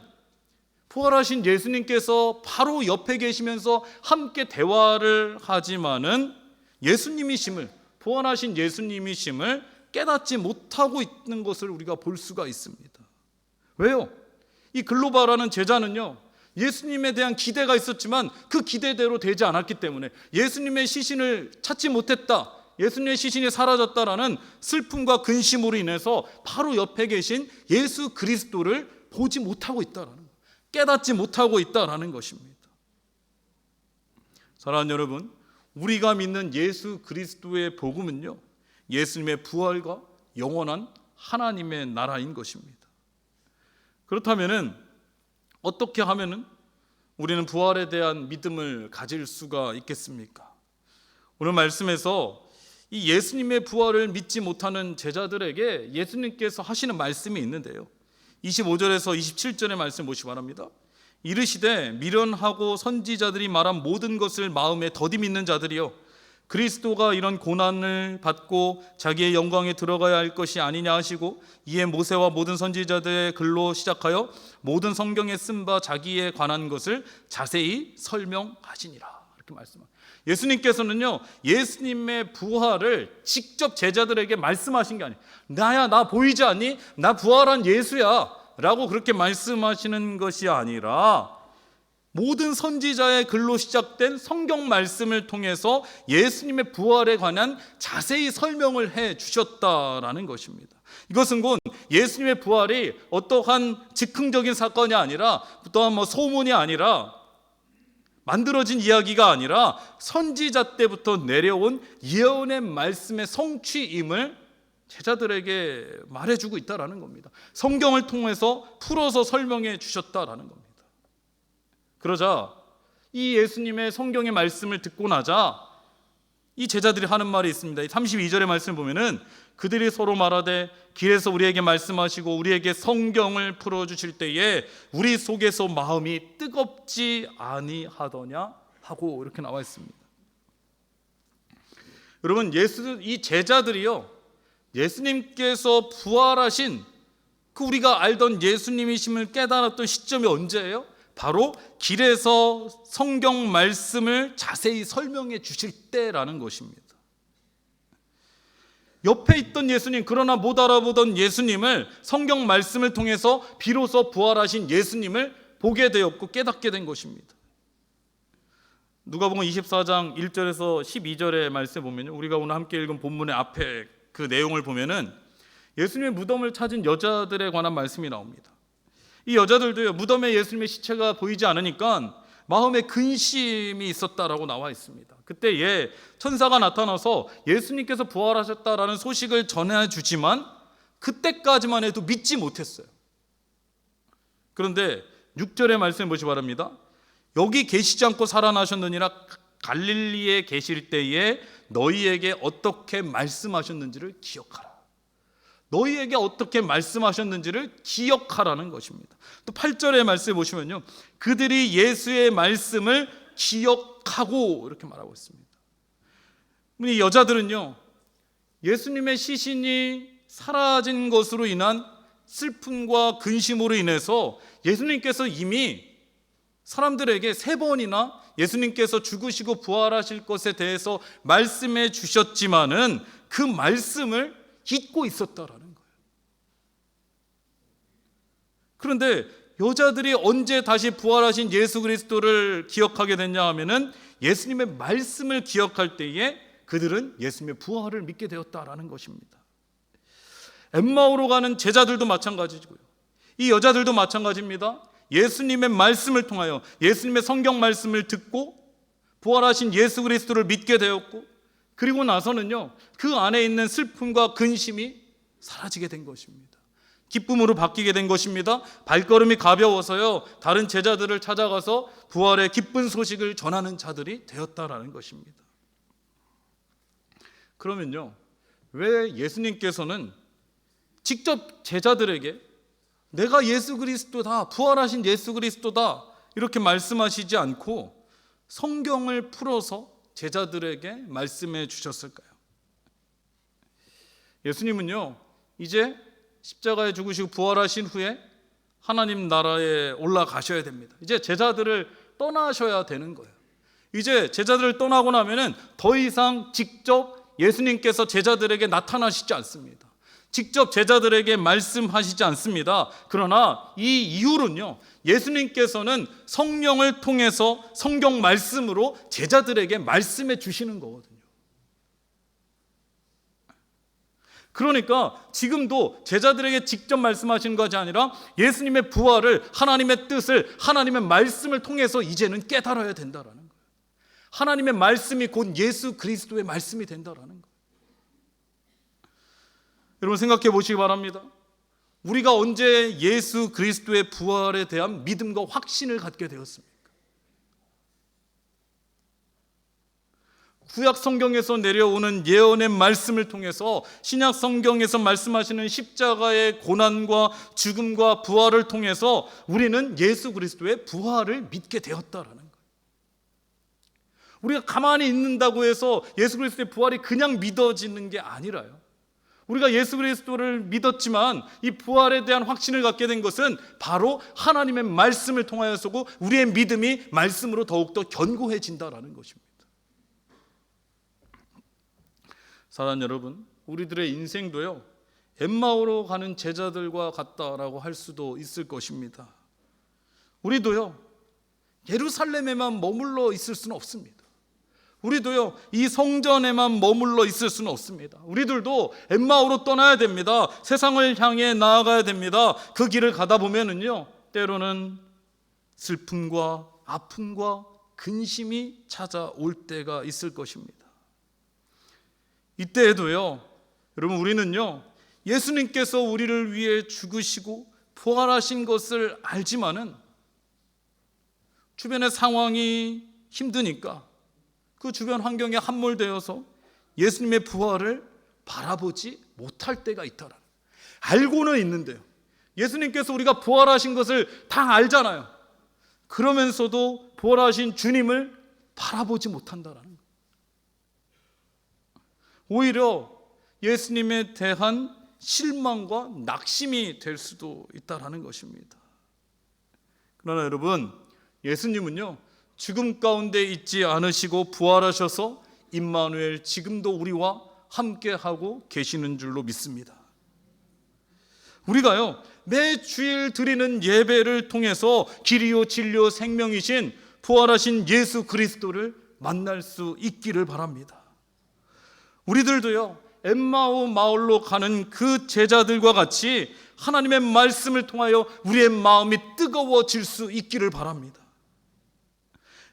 부활하신 예수님께서 바로 옆에 계시면서 함께 대화를 하지만은 예수님이심을, 부활하신 예수님이심을 깨닫지 못하고 있는 것을 우리가 볼 수가 있습니다. 왜요? 이 글로바라는 제자는요, 예수님에 대한 기대가 있었지만 그 기대대로 되지 않았기 때문에 예수님의 시신을 찾지 못했다, 예수님의 시신이 사라졌다라는 슬픔과 근심으로 인해서 바로 옆에 계신 예수 그리스도를 보지 못하고 있다라는 거예요. 깨닫지 못하고 있다라는 것입니다. 사랑하는 여러분, 우리가 믿는 예수 그리스도의 복음은요, 예수님의 부활과 영원한 하나님의 나라인 것입니다. 그렇다면은 어떻게 하면은 우리는 부활에 대한 믿음을 가질 수가 있겠습니까? 오늘 말씀에서 이 예수님의 부활을 믿지 못하는 제자들에게 예수님께서 하시는 말씀이 있는데요. 25절에서 27절의 말씀 보시기 바랍니다. 이르시되 미련하고 선지자들이 말한 모든 것을 마음에 더디 믿는 자들이여, 그리스도가 이런 고난을 받고 자기의 영광에 들어가야 할 것이 아니냐 하시고, 이에 모세와 모든 선지자들의 글로 시작하여 모든 성경에 쓴 바 자기에 관한 것을 자세히 설명하시니라. 이렇게 말씀합니다. 예수님께서는요, 예수님의 부활을 직접 제자들에게 말씀하신 게 아니에요. 나야, 나 보이지 않니? 나 부활한 예수야 라고 그렇게 말씀하시는 것이 아니라 모든 선지자의 글로 시작된 성경 말씀을 통해서 예수님의 부활에 관한 자세히 설명을 해 주셨다라는 것입니다. 이것은 곧 예수님의 부활이 어떠한 즉흥적인 사건이 아니라, 또한 소문이 아니라, 만들어진 이야기가 아니라 선지자 때부터 내려온 예언의 말씀의 성취임을 제자들에게 말해주고 있다라는 겁니다. 성경을 통해서 풀어서 설명해 주셨다라는 겁니다. 그러자 이 예수님의 성경의 말씀을 듣고 나자 이 제자들이 하는 말이 있습니다. 32절의 말씀을 보면은 그들이 서로 말하되 길에서 우리에게 말씀하시고 우리에게 성경을 풀어주실 때에 우리 속에서 마음이 뜨겁지 아니하더냐 하고 이렇게 나와 있습니다. 여러분, 이 제자들이요, 예수님께서 부활하신 그 우리가 알던 예수님이심을 깨달았던 시점이 언제예요? 바로 길에서 성경 말씀을 자세히 설명해 주실 때라는 것입니다. 옆에 있던 예수님, 그러나 못 알아보던 예수님을 성경 말씀을 통해서 비로소 부활하신 예수님을 보게 되었고 깨닫게 된 것입니다. 누가복음 24장 1절에서 12절의 말씀 보면, 우리가 오늘 함께 읽은 본문의 앞에 그 내용을 보면은 예수님의 무덤을 찾은 여자들에 관한 말씀이 나옵니다. 이 여자들도요, 무덤에 예수님의 시체가 보이지 않으니까 마음에 근심이 있었다라고 나와 있습니다. 그때에 천사가 나타나서 예수님께서 부활하셨다라는 소식을 전해주지만 그때까지만 해도 믿지 못했어요. 그런데 6절의 말씀 보시기 바랍니다. 여기 계시지 않고 살아나셨느니라 갈릴리에 계실 때에 너희에게 어떻게 말씀하셨는지를 기억하라. 너희에게 어떻게 말씀하셨는지를 기억하라는 것입니다. 또 8절의 말씀 보시면요, 그들이 예수의 말씀을 기억하고 이렇게 말하고 있습니다. 이 여자들은요, 예수님의 시신이 사라진 것으로 인한 슬픔과 근심으로 인해서 예수님께서 이미 사람들에게 3번이나 예수님께서 죽으시고 부활하실 것에 대해서 말씀해 주셨지만은 그 말씀을 잊고 있었다라는 거예요. 그런데 여자들이 언제 다시 부활하신 예수 그리스도를 기억하게 됐냐 하면은 예수님의 말씀을 기억할 때에 그들은 예수님의 부활을 믿게 되었다라는 것입니다. 엠마오로 가는 제자들도 마찬가지고요, 이 여자들도 마찬가지입니다. 예수님의 말씀을 통하여 예수님의 성경 말씀을 듣고 부활하신 예수 그리스도를 믿게 되었고, 그리고 나서는요, 그 안에 있는 슬픔과 근심이 사라지게 된 것입니다. 기쁨으로 바뀌게 된 것입니다. 발걸음이 가벼워서요, 다른 제자들을 찾아가서 부활의 기쁜 소식을 전하는 자들이 되었다라는 것입니다. 그러면요, 왜 예수님께서는 직접 제자들에게 내가 예수 그리스도다, 부활하신 예수 그리스도다 이렇게 말씀하시지 않고 성경을 풀어서 제자들에게 말씀해 주셨을까요? 예수님은요, 이제 십자가에 죽으시고 부활하신 후에 하나님 나라에 올라가셔야 됩니다. 이제 제자들을 떠나셔야 되는 거예요. 이제 제자들을 떠나고 나면은 더 이상 직접 예수님께서 제자들에게 나타나시지 않습니다. 직접 제자들에게 말씀하시지 않습니다. 그러나 이 이후로는요, 예수님께서는 성령을 통해서 성경 말씀으로 제자들에게 말씀해 주시는 거거든요. 그러니까 지금도 제자들에게 직접 말씀하시는 것이 아니라 예수님의 부활을, 하나님의 뜻을, 하나님의 말씀을 통해서 이제는 깨달아야 된다라는 거예요. 하나님의 말씀이 곧 예수 그리스도의 말씀이 된다라는 거예요. 여러분 생각해 보시기 바랍니다. 우리가 언제 예수 그리스도의 부활에 대한 믿음과 확신을 갖게 되었습니까? 구약 성경에서 내려오는 예언의 말씀을 통해서 신약 성경에서 말씀하시는 십자가의 고난과 죽음과 부활을 통해서 우리는 예수 그리스도의 부활을 믿게 되었다라는 거예요. 우리가 가만히 있는다고 해서 예수 그리스도의 부활이 그냥 믿어지는 게 아니라요. 우리가 예수 그리스도를 믿었지만 이 부활에 대한 확신을 갖게 된 것은 바로 하나님의 말씀을 통하여서고 우리의 믿음이 말씀으로 더욱더 견고해진다라는 것입니다. 사랑하는 여러분, 우리들의 인생도요, 엠마오로 가는 제자들과 같다라고 할 수도 있을 것입니다. 우리도요, 예루살렘에만 머물러 있을 수는 없습니다. 우리도요, 이 성전에만 머물러 있을 수는 없습니다. 우리들도 엠마오로 떠나야 됩니다. 세상을 향해 나아가야 됩니다. 그 길을 가다 보면은요, 때로는 슬픔과 아픔과 근심이 찾아올 때가 있을 것입니다. 이때에도요, 여러분, 우리는요, 예수님께서 우리를 위해 죽으시고 부활하신 것을 알지만은 주변의 상황이 힘드니까 그 주변 환경에 함몰되어서 예수님의 부활을 바라보지 못할 때가 있더라. 알고는 있는데요, 예수님께서 우리가 부활하신 것을 다 알잖아요. 그러면서도 부활하신 주님을 바라보지 못한다라는 거예요. 오히려 예수님에 대한 실망과 낙심이 될 수도 있다라는 것입니다. 그러나 여러분, 예수님은요, 죽음 가운데 있지 않으시고 부활하셔서 임마누엘, 지금도 우리와 함께하고 계시는 줄로 믿습니다. 우리가요, 매 주일 드리는 예배를 통해서 길이요 진리요 생명이신 부활하신 예수 그리스도를 만날 수 있기를 바랍니다. 우리들도요, 엠마오 마을로 가는 그 제자들과 같이 하나님의 말씀을 통하여 우리의 마음이 뜨거워질 수 있기를 바랍니다.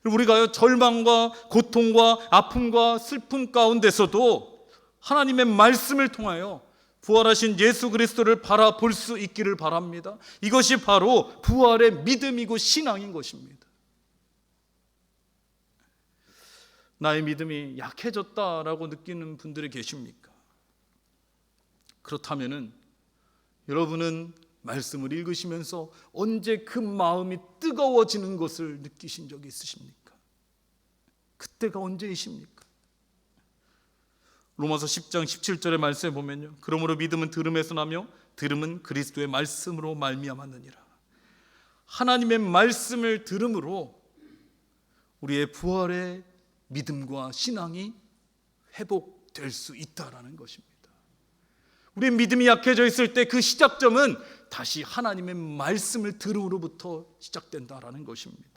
우리가요, 절망과 고통과 아픔과 슬픔 가운데서도 하나님의 말씀을 통하여 부활하신 예수 그리스도를 바라볼 수 있기를 바랍니다. 이것이 바로 부활의 믿음이고 신앙인 것입니다. 나의 믿음이 약해졌다라고 느끼는 분들이 계십니까? 그렇다면은 여러분은 말씀을 읽으시면서 언제 그 마음이 뜨거워지는 것을 느끼신 적이 있으십니까? 그때가 언제이십니까? 로마서 10장 17절의 말씀에 보면요, 그러므로 믿음은 들음에서 나며 들음은 그리스도의 말씀으로 말미암았느니라. 하나님의 말씀을 들음으로 우리의 부활의 믿음과 신앙이 회복될 수 있다라는 것입니다. 우리의 믿음이 약해져 있을 때 그 시작점은 다시 하나님의 말씀을 들음으로부터 시작된다라는 것입니다.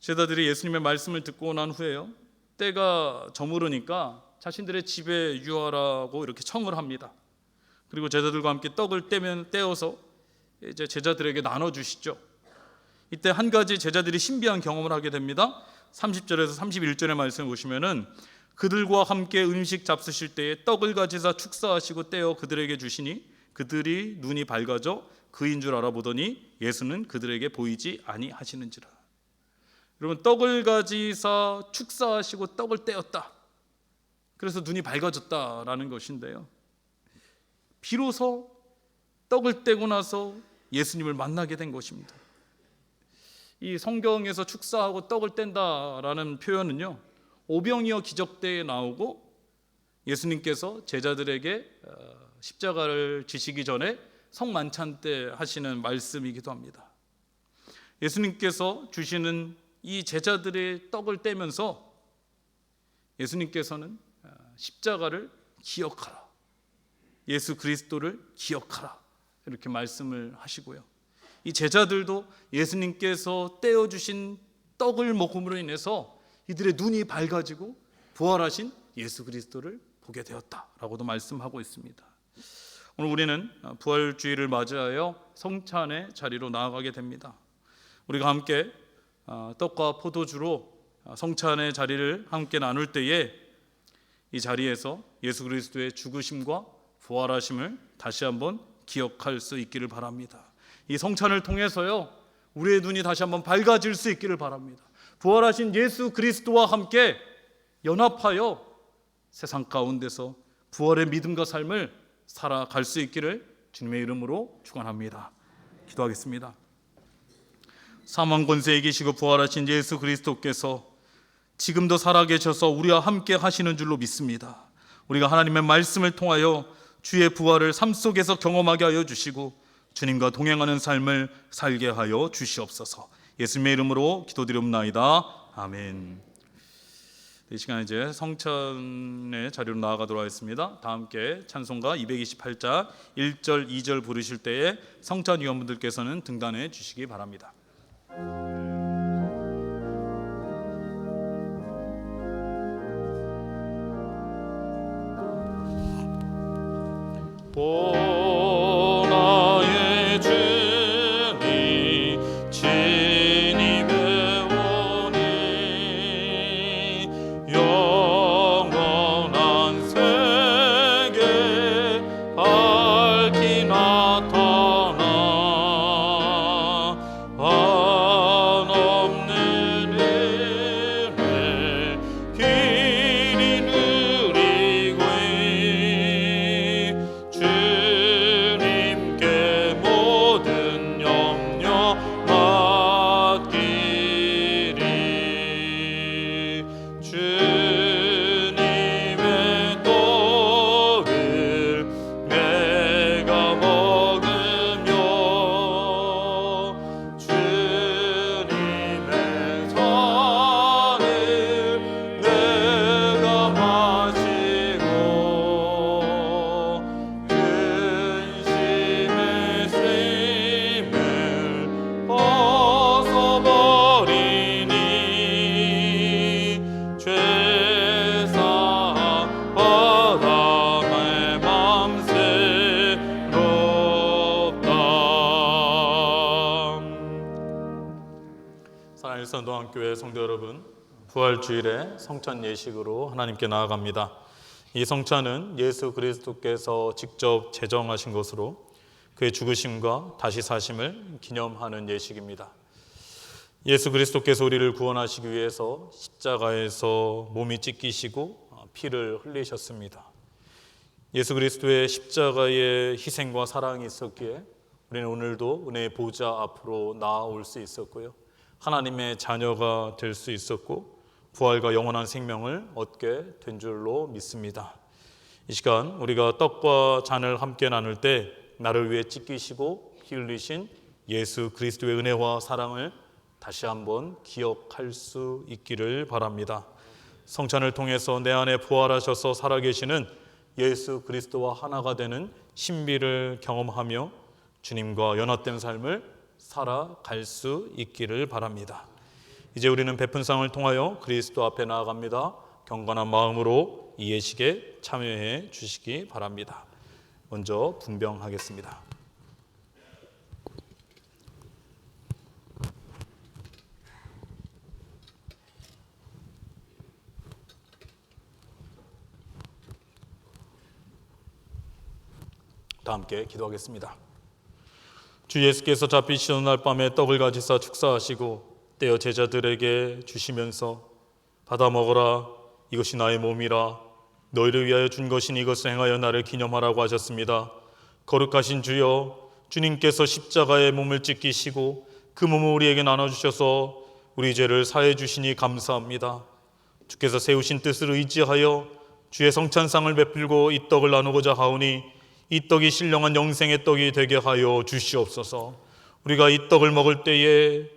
제자들이 예수님의 말씀을 듣고 난 후에요, 때가 저무르니까 자신들의 집에 유하라고 이렇게 청을 합니다. 그리고 제자들과 함께 떡을 떼어서 이제 제자들에게 나눠주시죠. 이때 한 가지 제자들이 신비한 경험을 하게 됩니다. 30절에서 31절의 말씀을 보시면은 그들과 함께 음식 잡수실 때에 떡을 가지사 축사하시고 떼어 그들에게 주시니 그들이 눈이 밝아져 그인 줄 알아보더니 예수는 그들에게 보이지 아니하시는지라. 여러분, 떡을 가지사 축사하시고 떡을 떼었다. 그래서 눈이 밝아졌다라는 것인데요, 비로소 떡을 떼고 나서 예수님을 만나게 된 것입니다. 이 성경에서 축사하고 떡을 뗀다라는 표현은요, 오병이어 기적대에 나오고 예수님께서 제자들에게 십자가를 지시기 전에 성만찬 때 하시는 말씀이기도 합니다. 예수님께서 주시는 이 제자들의 떡을 떼면서 예수님께서는 십자가를 기억하라, 예수 그리스도를 기억하라, 이렇게 말씀을 하시고요, 이 제자들도 예수님께서 떼어주신 떡을 먹음으로 인해서 이들의 눈이 밝아지고 부활하신 예수 그리스도를 보게 되었다라고도 말씀하고 있습니다. 오늘 우리는 부활주의를 맞이하여 성찬의 자리로 나아가게 됩니다. 우리가 함께 떡과 포도주로 성찬의 자리를 함께 나눌 때에 이 자리에서 예수 그리스도의 죽으심과 부활하심을 다시 한번 기억할 수 있기를 바랍니다. 이 성찬을 통해서요, 우리의 눈이 다시 한번 밝아질 수 있기를 바랍니다. 부활하신 예수 그리스도와 함께 연합하여 세상 가운데서 부활의 믿음과 삶을 살아갈 수 있기를 주님의 이름으로 축원합니다. 기도하겠습니다. 사망 권세에 계시고 부활하신 예수 그리스도께서 지금도 살아계셔서 우리와 함께 하시는 줄로 믿습니다. 우리가 하나님의 말씀을 통하여 주의 부활을 삶 속에서 경험하게 하여 주시고 주님과 동행하는 삶을 살게 하여 주시옵소서. 예수님의 이름으로 기도드리옵나이다. 아멘. 이 시간 이제 성찬의 자리로 나아가도록 하겠습니다. 다 함께 찬송가 228자 1절 2절 부르실 때에 성찬 위원분들께서는 등단해 주시기 바랍니다. 보나의 주님 진이 배우니 영원한 세계 밝히 나타나 한없는 은혜 길이 누리고 주님께 모든 염려 맡기리. 주님의 떡을 내가 먹으며 주님의 잔을 내가 마시고 근심의 쇠임을 벗어버리니 죄사 바람의 맘 새롭다. 사랑하는 일산동안교회 성도 여러분, 부활주일에 성찬 예식으로 하나님께 나아갑니다. 이 성찬은 예수 그리스도께서 직접 제정하신 것으로 그의 죽으심과 다시 사심을 기념하는 예식입니다. 예수 그리스도께서 우리를 구원하시기 위해서 십자가에서 몸이 찢기시고 피를 흘리셨습니다. 예수 그리스도의 십자가의 희생과 사랑이 있었기에 우리는 오늘도 은혜의 보좌 앞으로 나아올 수 있었고요, 하나님의 자녀가 될 수 있었고 부활과 영원한 생명을 얻게 된 줄로 믿습니다. 이 시간 우리가 떡과 잔을 함께 나눌 때 나를 위해 찢기시고 피 흘리신 예수 그리스도의 은혜와 사랑을 다시 한번 기억할 수 있기를 바랍니다. 성찬을 통해서 내 안에 부활하셔서 살아계시는 예수 그리스도와 하나가 되는 신비를 경험하며 주님과 연합된 삶을 살아갈 수 있기를 바랍니다. 이제 우리는 베푼상을 통하여 그리스도 앞에 나아갑니다. 경건한 마음으로 이 예식에 참여해 주시기 바랍니다. 먼저 분병하겠습니다. 다 함께 기도하겠습니다. 주 예수께서 잡히시던 날 밤에 떡을 가지사 축사하시고 떼어 제자들에게 주시면서 받아 먹어라, 이것이 나의 몸이라, 너희를 위하여 준 것이니 이것을 행하여 나를 기념하라고 하셨습니다. 거룩하신 주여, 주님께서 십자가에 몸을 찢기시고 그 몸을 우리에게 나눠주셔서 우리 죄를 사해 주시니 감사합니다. 주께서 세우신 뜻을 의지하여 주의 성찬상을 베풀고 이 떡을 나누고자 하오니 이 떡이 신령한 영생의 떡이 되게 하여 주시옵소서. 우리가 이 떡을 먹을 때에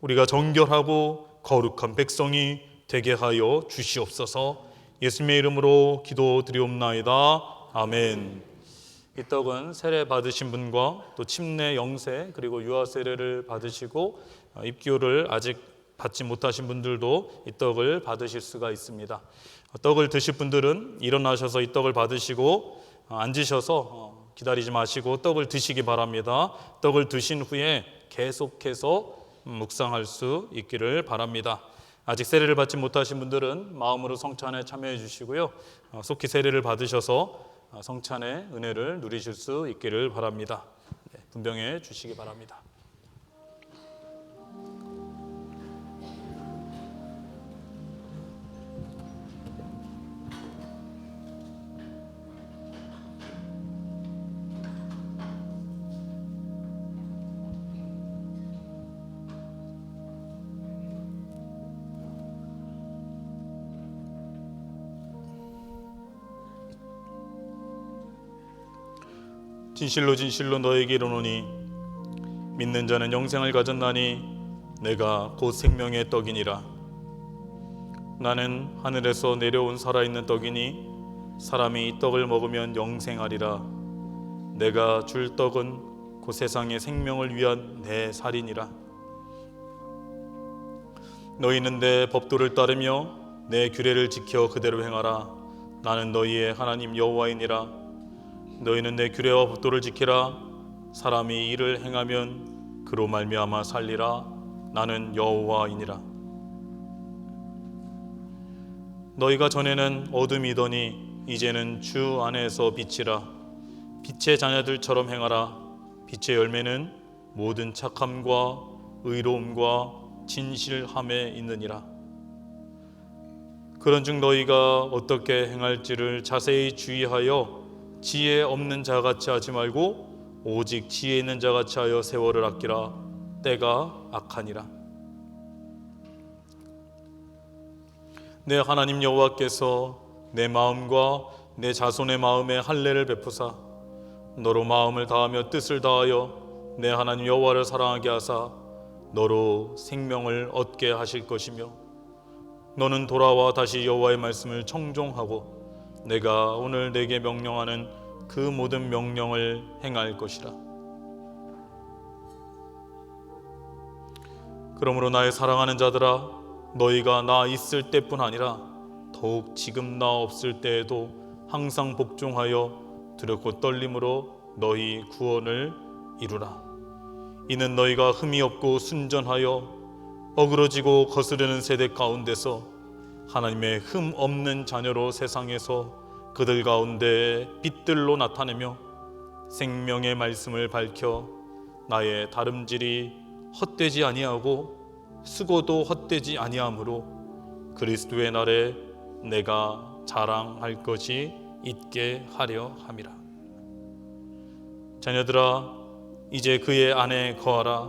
우리가 정결하고 거룩한 백성이 되게 하여 주시옵소서. 예수님의 이름으로 기도드리옵나이다. 아멘. 이 떡은 세례 받으신 분과 또 침례 영세 그리고 유아 세례를 받으시고 입교를 아직 받지 못하신 분들도 이 떡을 받으실 수가 있습니다. 떡을 드실 분들은 일어나셔서 이 떡을 받으시고 앉으셔서 기다리지 마시고 떡을 드시기 바랍니다. 떡을 드신 후에 계속해서 묵상할 수 있기를 바랍니다. 아직 세례를 받지 못하신 분들은 마음으로 성찬에 참여해 주시고요, 속히 세례를 받으셔서 성찬의 은혜를 누리실 수 있기를 바랍니다. 분병해 주시기 바랍니다. 진실로 진실로 너에게 이르노니 믿는 자는 영생을 가졌나니 내가 곧 생명의 떡이니라. 나는 하늘에서 내려온 살아있는 떡이니 사람이 이 떡을 먹으면 영생하리라. 내가 줄 떡은 곧 세상의 생명을 위한 내 살이니라. 너희는 내 법도를 따르며 내 규례를 지켜 그대로 행하라. 나는 너희의 하나님 여호와이니라. 너희는 내 규례와 법도를 지키라. 사람이 이를 행하면 그로 말미암아 살리라. 나는 여호와이니라. 너희가 전에는 어둠이더니 이제는 주 안에서 빛이라. 빛의 자녀들처럼 행하라. 빛의 열매는 모든 착함과 의로움과 진실함에 있느니라. 그런즉 너희가 어떻게 행할지를 자세히 주의하여 지혜 없는 자같이 하지 말고 오직 지혜 있는 자같이 하여 세월을 아끼라. 때가 악하니라. 내 하나님 여호와께서 내 마음과 내 자손의 마음에 할례를 베푸사 너로 마음을 다하며 뜻을 다하여 내 하나님 여호와를 사랑하게 하사 너로 생명을 얻게 하실 것이며 너는 돌아와 다시 여호와의 말씀을 청종하고 내가 오늘 내게 명령하는 그 모든 명령을 행할 것이라. 그러므로 나의 사랑하는 자들아, 너희가 나 있을 때뿐 아니라 더욱 지금 나 없을 때에도 항상 복종하여 두렵고 떨림으로 너희 구원을 이루라. 이는 너희가 흠이 없고 순전하여 어그러지고 거스르는 세대 가운데서 하나님의 흠 없는 자녀로 세상에서 그들 가운데 빛들로 나타내며 생명의 말씀을 밝혀 나의 다름질이 헛되지 아니하고 수고도 헛되지 아니하므로 그리스도의 날에 내가 자랑할 것이 있게 하려 함이라. 자녀들아, 이제 그의 안에 거하라.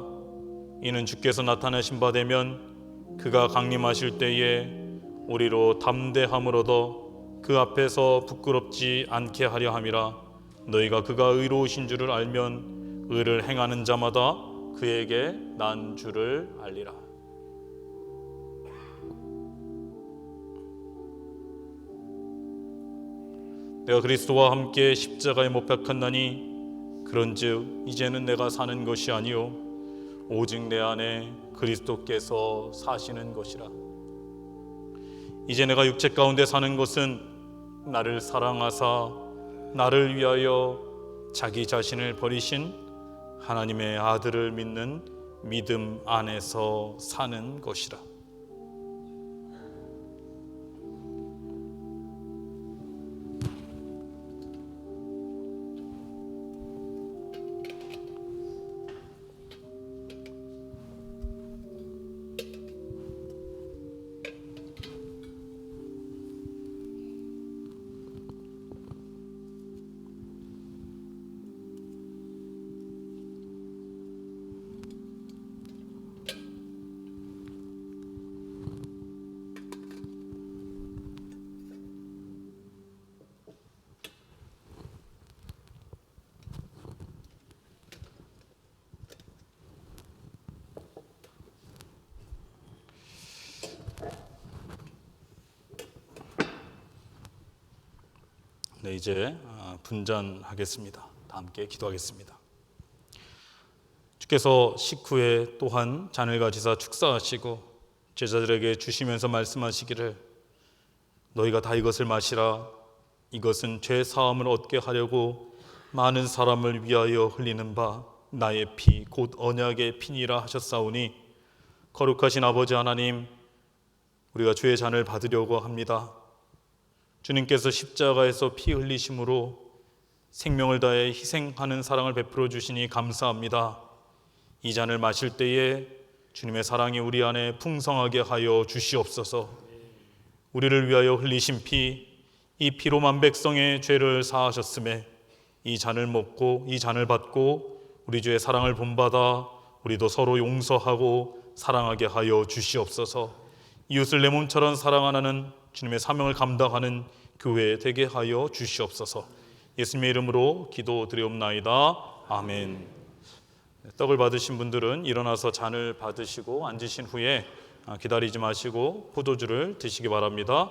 이는 주께서 나타나신 바 되면 그가 강림하실 때에 우리로 담대함을 얻어 그 앞에서 부끄럽지 않게 하려 함이라. 너희가 그가 의로우신 줄을 알면 의를 행하는 자마다 그에게 난 줄을 알리라. 내가 그리스도와 함께 십자가에 못 박혔나니 그런즉 이제는 내가 사는 것이 아니요 오직 내 안에 그리스도께서 사시는 것이라. 이제 내가 육체 가운데 사는 것은 나를 사랑하사 나를 위하여 자기 자신을 버리신 하나님의 아들을 믿는 믿음 안에서 사는 것이라. 네, 이제 분전하겠습니다. 다 함께 기도하겠습니다. 주께서 식후에 또한 잔을 가지사 축사하시고 제자들에게 주시면서 말씀하시기를 너희가 다 이것을 마시라. 이것은 죄 사함을 얻게 하려고 많은 사람을 위하여 흘리는 바 나의 피 곧 언약의 피니라 하셨사오니 거룩하신 아버지 하나님, 우리가 주의 잔을 받으려고 합니다. 주님께서 십자가에서 피 흘리심으로 생명을 다해 희생하는 사랑을 베풀어 주시니 감사합니다. 이 잔을 마실 때에 주님의 사랑이 우리 안에 풍성하게 하여 주시옵소서. 우리를 위하여 흘리신 피, 이 피로 만 백성의 죄를 사하셨음에 이 잔을 먹고 이 잔을 받고 우리 주의 사랑을 본받아 우리도 서로 용서하고 사랑하게 하여 주시옵소서. 이웃을 내 몸처럼 사랑하는 주님의 사명을 감당하는 교회 되게 하여 주시옵소서. 예수님의 이름으로 기도드리옵나이다. 아멘. 떡을 받으신 분들은 일어나서 잔을 받으시고 앉으신 후에 기다리지 마시고 포도주를 드시기 바랍니다.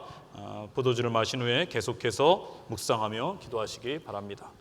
포도주를 마신 후에 계속해서 묵상하며 기도하시기 바랍니다.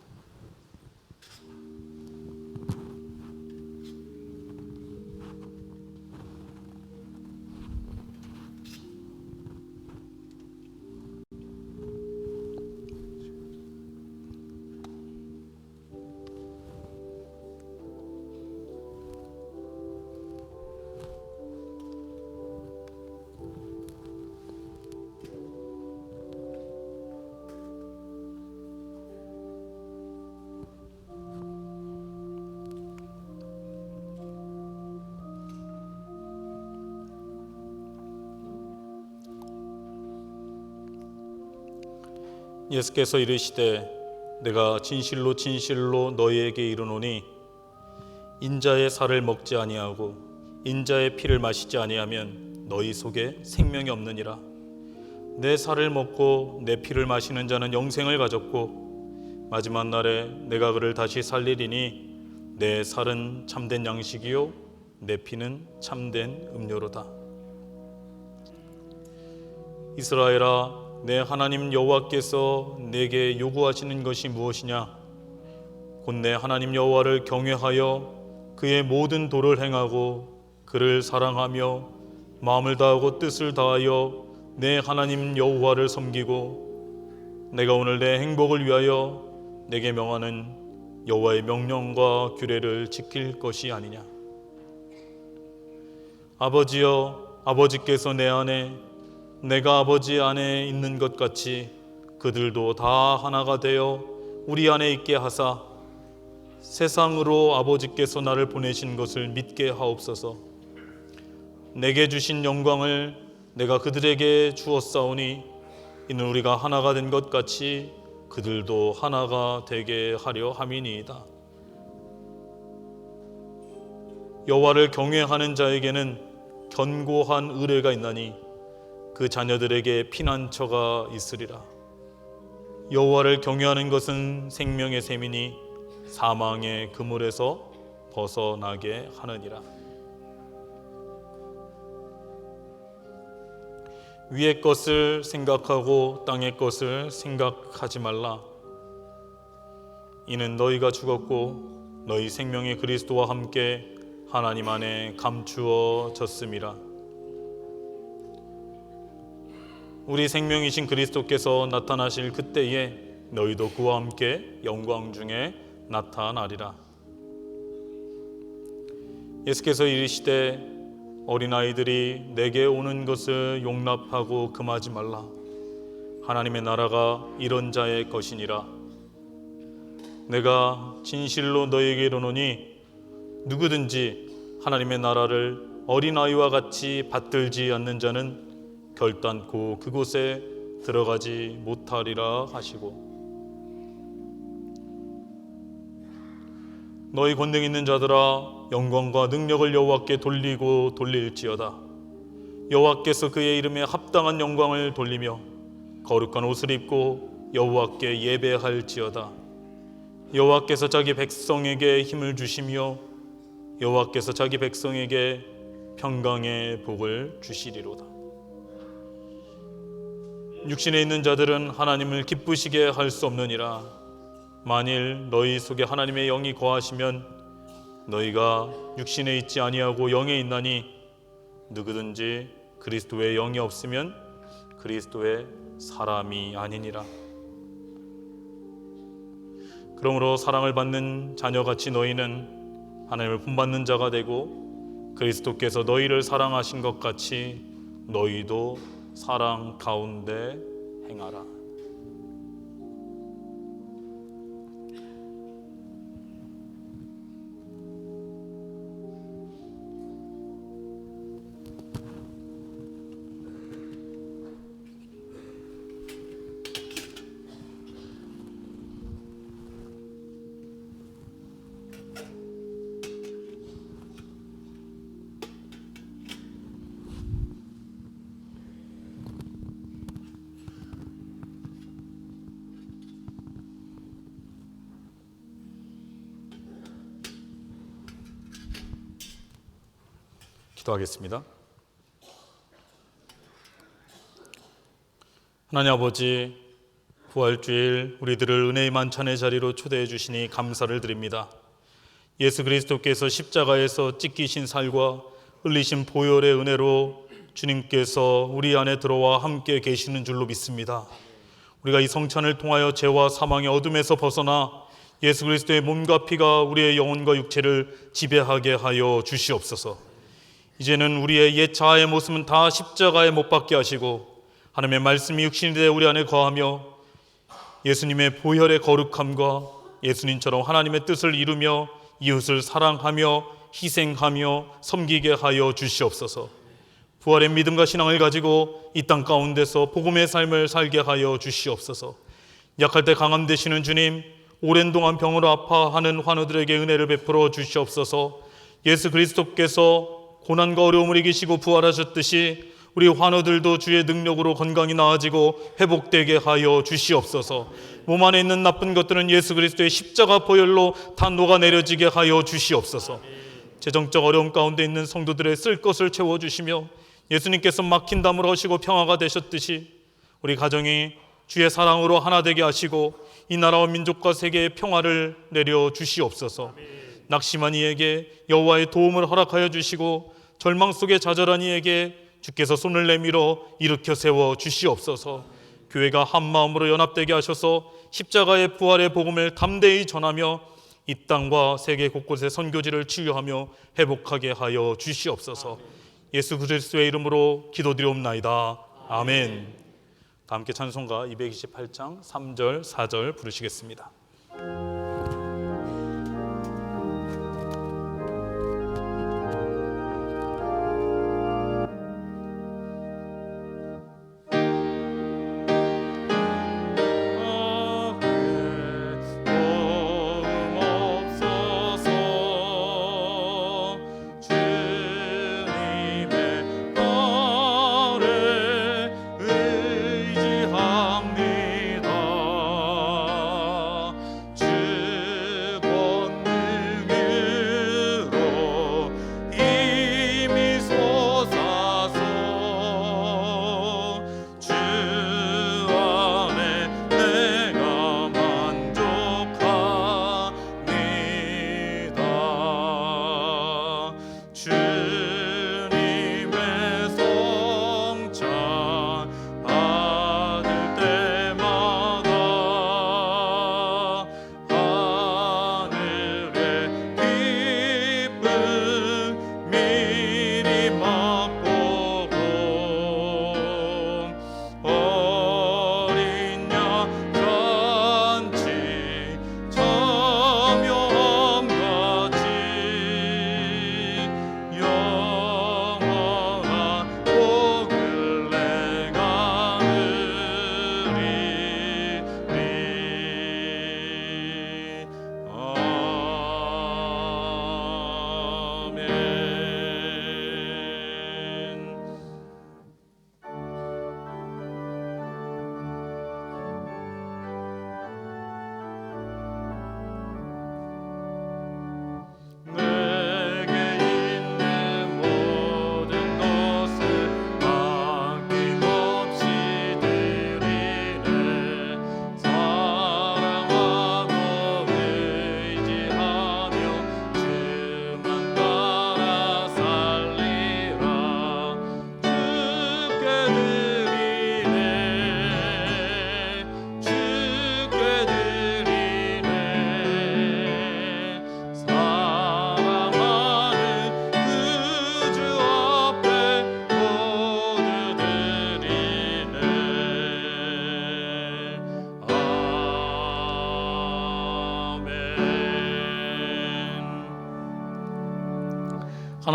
예수께서 이르시되 내가 진실로 진실로 너희에게 이르노니 인자의 살을 먹지 아니하고 인자의 피를 마시지 아니하면 너희 속에 생명이 없느니라. 내 살을 먹고 내 피를 마시는 자는 영생을 가졌고 마지막 날에 내가 그를 다시 살리리니 내 살은 참된 양식이요 내 피는 참된 음료로다. 이스라엘아, 내 하나님 여호와께서 내게 요구하시는 것이 무엇이냐? 곧 내 하나님 여호와를 경외하여 그의 모든 도를 행하고 그를 사랑하며 마음을 다하고 뜻을 다하여 내 하나님 여호와를 섬기고 내가 오늘 내 행복을 위하여 내게 명하는 여호와의 명령과 규례를 지킬 것이 아니냐? 아버지여, 아버지께서 내 안에 내가 아버지 안에 있는 것 같이 그들도 다 하나가 되어 우리 안에 있게 하사 세상으로 아버지께서 나를 보내신 것을 믿게 하옵소서. 내게 주신 영광을 내가 그들에게 주었사오니 이는 우리가 하나가 된 것 같이 그들도 하나가 되게 하려 함이니이다. 여호와를 경외하는 자에게는 견고한 의뢰가 있나니 그 자녀들에게 피난처가 있으리라. 여호와를 경외하는 것은 생명의 셈이니 사망의 그물에서 벗어나게 하느니라. 위의 것을 생각하고 땅의 것을 생각하지 말라. 이는 너희가 죽었고 너희 생명이 그리스도와 함께 하나님 안에 감추어졌음이라. 우리 생명이신 그리스도께서 나타나실 그때에 너희도 그와 함께 영광 중에 나타나리라. 예수께서 이르시되 어린아이들이 내게 오는 것을 용납하고 금하지 말라. 하나님의 나라가 이런 자의 것이니라. 내가 진실로 너희에게 이르노니 누구든지 하나님의 나라를 어린아이와 같이 받들지 않는 자는 결단코 그곳에 들어가지 못하리라 하시고, 너희 권능 있는 자들아 영광과 능력을 여호와께 돌리고 돌릴지어다. 여호와께서 그의 이름에 합당한 영광을 돌리며 거룩한 옷을 입고 여호와께 예배할지어다. 여호와께서 자기 백성에게 힘을 주시며 여호와께서 자기 백성에게 평강의 복을 주시리로다. 육신에 있는 자들은 하나님을 기쁘시게 할 수 없느니라. 만일 너희 속에 하나님의 영이 거하시면 너희가 육신에 있지 아니하고 영에 있나니 누구든지 그리스도의 영이 없으면 그리스도의 사람이 아니니라. 그러므로 사랑을 받는 자녀같이 너희는 하나님을 본받는 자가 되고 그리스도께서 너희를 사랑하신 것 같이 너희도 사랑 가운데 행하라. 기도하겠습니다. 하나님 아버지, 부활주일 우리들을 은혜의 만찬의 자리로 초대해 주시니 감사를 드립니다. 예수 그리스도께서 십자가에서 찢기신 살과 흘리신 보혈의 은혜로 주님께서 우리 안에 들어와 함께 계시는 줄로 믿습니다. 우리가 이 성찬을 통하여 죄와 사망의 어둠에서 벗어나 예수 그리스도의 몸과 피가 우리의 영혼과 육체를 지배하게 하여 주시옵소서. 이제는 우리의 옛 자아의 모습은 다 십자가에 못 박게 하시고 하나님의 말씀이 육신이 되어 우리 안에 거하며 예수님의 보혈의 거룩함과 예수님처럼 하나님의 뜻을 이루며 이웃을 사랑하며 희생하며 섬기게 하여 주시옵소서. 부활의 믿음과 신앙을 가지고 이 땅 가운데서 복음의 삶을 살게 하여 주시옵소서. 약할 때 강함 되시는 주님, 오랜 동안 병으로 아파하는 환우들에게 은혜를 베풀어 주시옵소서. 예수 그리스도께서 고난과 어려움을 이기시고 부활하셨듯이 우리 환우들도 주의 능력으로 건강이 나아지고 회복되게 하여 주시옵소서. 몸 안에 있는 나쁜 것들은 예수 그리스도의 십자가 보혈로 다 녹아내려지게 하여 주시옵소서. 재정적 어려움 가운데 있는 성도들의 쓸 것을 채워주시며 예수님께서 막힌 담을 허시고 평화가 되셨듯이 우리 가정이 주의 사랑으로 하나 되게 하시고 이 나라와 민족과 세계의 평화를 내려 주시옵소서. 낙심한 이에게 여호와의 도움을 허락하여 주시고 절망 속에 좌절한 이에게 주께서 손을 내밀어 일으켜 세워 주시옵소서. 교회가 한 마음으로 연합되게 하셔서 십자가의 부활의 복음을 담대히 전하며 이 땅과 세계 곳곳의 선교지를 치유하며 회복하게 하여 주시옵소서. 예수 그리스도의 이름으로 기도드리옵나이다. 아멘. 다 함께 찬송가 228장 3절 4절 부르시겠습니다.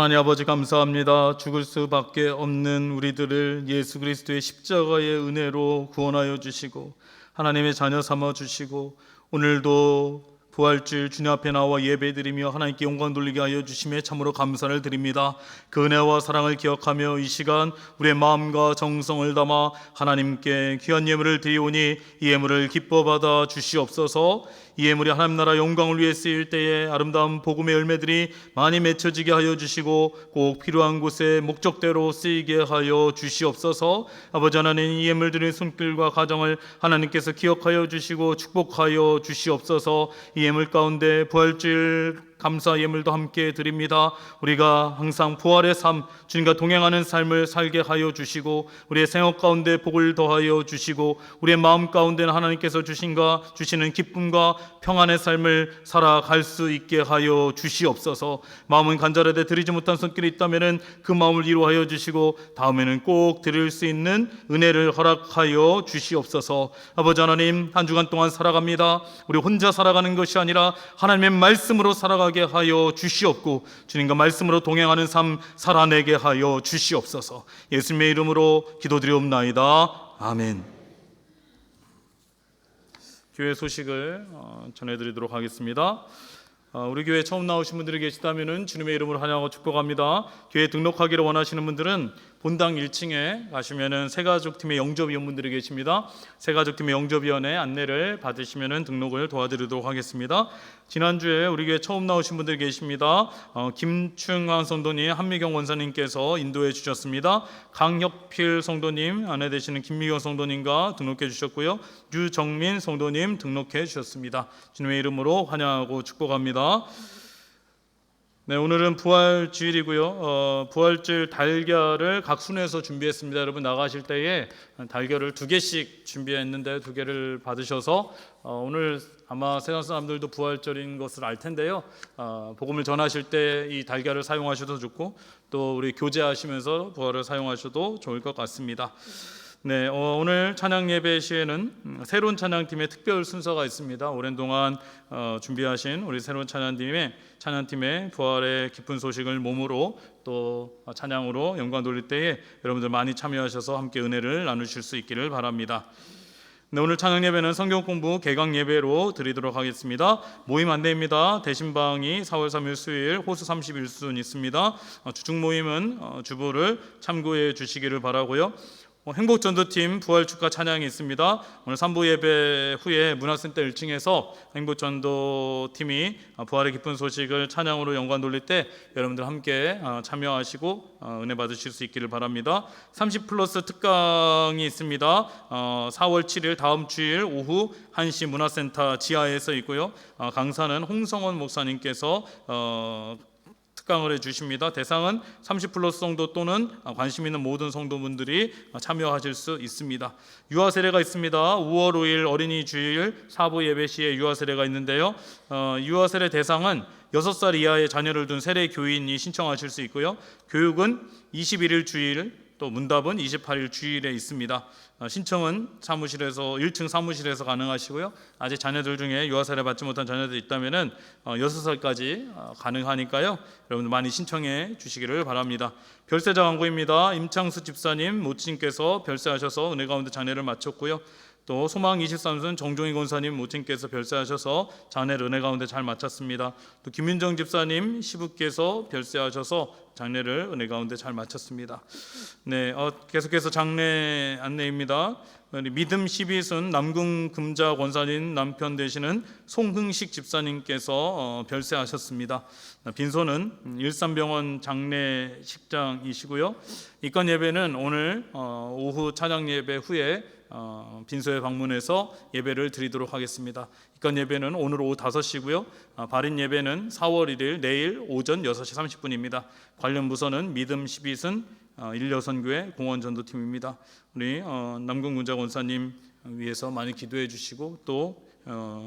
하나님 아버지 감사합니다. 죽을 수밖에 없는 우리들을 예수 그리스도의 십자가의 은혜로 구원하여 주시고 하나님의 자녀 삼아 주시고 오늘도 부활주일 주님 앞에 나와 예배드리며 하나님께 영광 돌리게 하여 주심에 참으로 감사를 드립니다. 그 은혜와 사랑을 기억하며 이 시간 우리의 마음과 정성을 담아 하나님께 귀한 예물을 드리오니 이 예물을 기뻐 받아 주시옵소서. 이 예물이 하나님 나라 영광을 위해 쓰일 때에 아름다운 복음의 열매들이 많이 맺혀지게 하여 주시고 꼭 필요한 곳에 목적대로 쓰이게 하여 주시옵소서. 아버지 하나님, 이 예물 드린 손길과 가정을 하나님께서 기억하여 주시고 축복하여 주시옵소서. 이 예물 가운데 부활주일 감사 예물도 함께 드립니다. 우리가 항상 부활의 삶, 주님과 동행하는 삶을 살게 하여 주시고 우리의 생업 가운데 복을 더하여 주시고 우리의 마음 가운데는 하나님께서 주시는 기쁨과 평안의 삶을 살아갈 수 있게 하여 주시옵소서. 마음은 간절하되 드리지 못한 손길이 있다면 그 마음을 이루하여 주시고 다음에는 꼭 드릴 수 있는 은혜를 허락하여 주시옵소서. 아버지 하나님, 한 주간 동안 살아갑니다. 우리 혼자 살아가는 것이 아니라 하나님의 말씀으로 살아가게 하여 주시옵고 주님과 말씀으로 동행하는 삶 살아내게 하여 주시옵소서. 예수님의 이름으로 기도드리옵나이다. 아멘. 교회 소식을 전해드리도록 하겠습니다. 우리 교회 처음 나오신 분들이 계시다면 주님의 이름으로 환영하고 축복합니다. 교회 등록하기를 원하시는 분들은 본당 1층에 가시면 새가족팀의 영접위원분들이 계십니다. 새가족팀의 영접위원회 안내를 받으시면 등록을 도와드리도록 하겠습니다. 지난주에 우리 교회 처음 나오신 분들이 계십니다. 김충환 성도님, 한미경 원사님께서 인도해 주셨습니다. 강혁필 성도님, 아내 되시는 김미경 성도님과 등록해 주셨고요. 유정민 성도님 등록해 주셨습니다. 주님의 이름으로 환영하고 축복합니다. 네, 오늘은 부활주일이고요. 부활주일 달걀을 각 순에서 준비했습니다. 여러분 나가실 때에 달걀을 2개씩 준비했는데 2개를 받으셔서 오늘 아마 세상 사람들도 부활절인 것을 알 텐데요. 복음을 전하실 때 이 달걀을 사용하셔도 좋고 또 우리 교제하시면서 부활을 사용하셔도 좋을 것 같습니다. 네, 오늘 찬양 예배 시에는 새로운 찬양팀의 특별 순서가 있습니다. 오랜 동안 준비하신 우리 새로운 찬양팀의 부활의 기쁜 소식을 몸으로 또 찬양으로 영광 돌릴 때에 여러분들 많이 참여하셔서 함께 은혜를 나누실 수 있기를 바랍니다. 네, 오늘 찬양 예배는 성경 공부 개강 예배로 드리도록 하겠습니다. 모임 안내입니다. 대신방이 4월 3일 수요일 호수 31순 있습니다. 주중 모임은 주보를 참고해 주시기를 바라고요. 행복전도팀 부활축가 찬양이 있습니다. 오늘 3부 예배 후에 문화센터 1층에서 행복전도팀이 부활의 기쁜 소식을 찬양으로 영광 돌릴 때 여러분들 함께 참여하시고 은혜 받으실 수 있기를 바랍니다. 30플러스 특강이 있습니다. 4월 7일 다음 주일 오후 1시 문화센터 지하에서 있고요. 강사는 홍성원 목사님께서 특강을 해주십니다. 대상은 30플러스 성도 또는 관심 있는 모든 성도분들이 참여하실 수 있습니다. 유아 세례가 있습니다. 5월 5일 어린이 주일 4부 예배 시에 유아 세례가 있는데요. 유아 세례 대상은 6살 이하의 자녀를 둔 세례 교인이 신청하실 수 있고요. 교육은 21일 주일 또 문답은 28일 주일에 있습니다. 신청은 사무실에서 1층 사무실에서 가능하시고요. 아직 자녀들 중에 유아세례 받지 못한 자녀들이 있다면은 6살까지 가능하니까요. 여러분들 많이 신청해 주시기를 바랍니다. 별세자 광고입니다. 임창수 집사님 모친께서 별세하셔서 은혜 가운데 장례를 마쳤고요. 또 소망 23순 정종희 권사님 모친께서 별세하셔서 장례를 은혜 가운데 잘 마쳤습니다. 또 김윤정 집사님 시부께서 별세하셔서 장례를 은혜 가운데 잘 마쳤습니다. 네, 계속해서 장례 안내입니다. 믿음 12순 남궁 금자 권사님 남편 되시는 송흥식 집사님께서 별세하셨습니다. 빈소는 일산병원 장례식장이시고요. 입관 예배는 오늘 오후 찬양 예배 후에 빈소에 방문해서 예배를 드리도록 하겠습니다. 입관 예배는 오늘 오후 5시고요. 발인 예배는 4월 1일 내일 오전 6시 30분입니다. 관련 부서는 믿음 12순 일여선교회 공원전도팀입니다. 우리 남궁군자 권사님 위해서 많이 기도해 주시고 또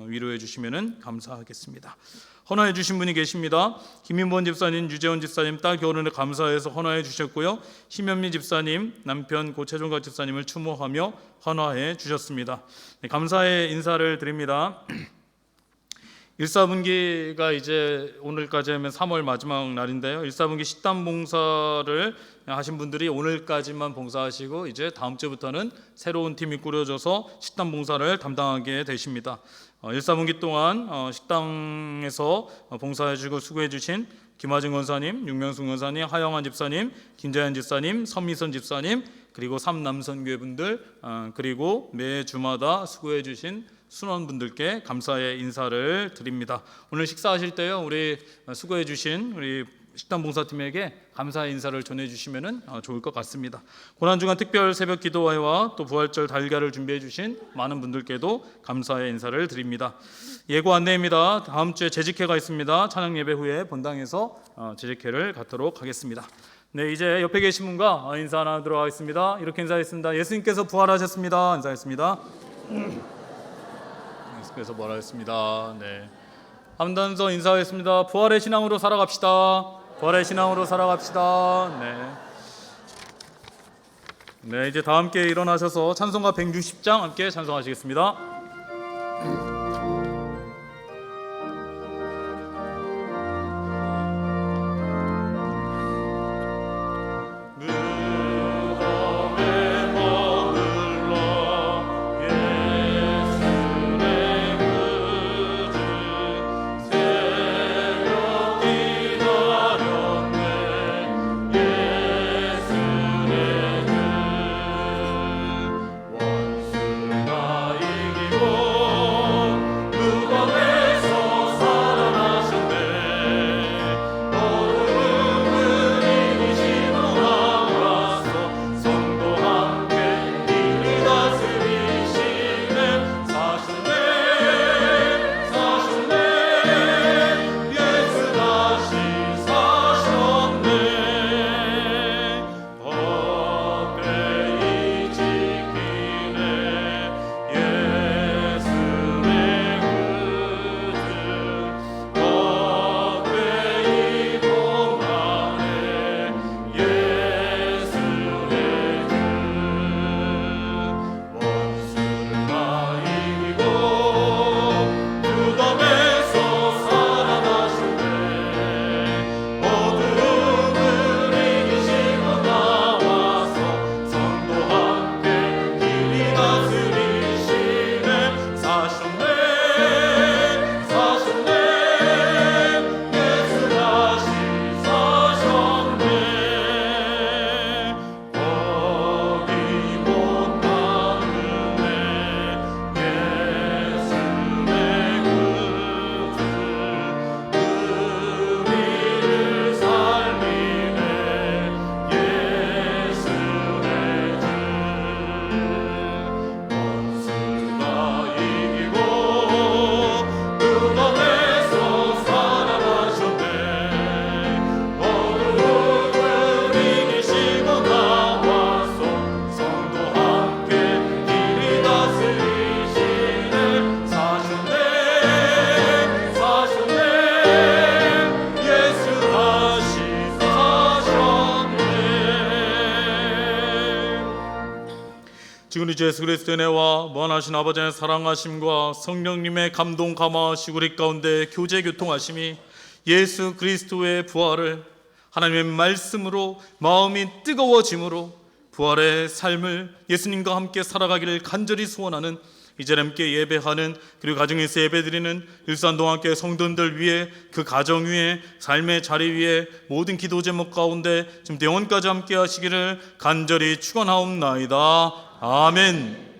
위로해 주시면 감사하겠습니다. 헌화해 주신 분이 계십니다. 김인본 집사님, 유재원 집사님 딸 결혼에 감사해서 헌화해 주셨고요. 심현미 집사님, 남편 고채종각 집사님을 추모하며 헌화해 주셨습니다. 네, 감사의 인사를 드립니다. 1사분기가 이제 오늘까지 하면 3월 마지막 날인데요. 1사분기 식단 봉사를 하신 분들이 오늘까지만 봉사하시고 이제 다음 주부터는 새로운 팀이 꾸려져서 식단 봉사를 담당하게 되십니다. 1사분기 동안 식당에서 봉사해 주고 수고해 주신 김하진 권사님, 윤명순 권사님, 하영환 집사님, 김자연 집사님, 서미선 집사님, 그리고 3남선교회 분들, 그리고 매 주마다 수고해 주신 순원분들께 감사의 인사를 드립니다. 오늘 식사하실 때요, 우리 수고해 주신 우리 식단 봉사팀에게 감사의 인사를 전해주시면 좋을 것 같습니다. 고난주간 특별 새벽 기도회와 또 부활절 달걀을 준비해 주신 많은 분들께도 감사의 인사를 드립니다. 예고 안내입니다. 다음 주에 재직회가 있습니다. 찬양 예배 후에 본당에서 재직회를 갖도록 하겠습니다. 네, 이제 옆에 계신 분과 인사 나누도록 하겠습니다. 이렇게 인사했습니다. 예수님께서 부활하셨습니다. 인사했습니다. 예수님께서 부활하셨습니다. 네. 함단서 인사하겠습니다. 부활의 신앙으로 살아갑시다. 부활의 신앙으로 살아갑시다. 네, 이제 다 함께 일어나셔서 찬송가 160장 함께 찬송하시겠습니다. 지금 우리 주 예수 그리스도의 은혜와 무한하신 아버지의 사랑하심과 성령님의 감동 감화하시고 우리 가운데 교제 교통하심이 예수 그리스도의 부활을 하나님의 말씀으로 마음이 뜨거워짐으로 부활의 삶을 예수님과 함께 살아가기를 간절히 소원하는 이제 함께 예배하는 그리고 가정에서 예배드리는 일산동학교의 성도들 위해 그 가정 위에 삶의 자리 위에 모든 기도 제목 가운데 지금 영원까지 함께 하시기를 간절히 축원하옵나이다. 아멘.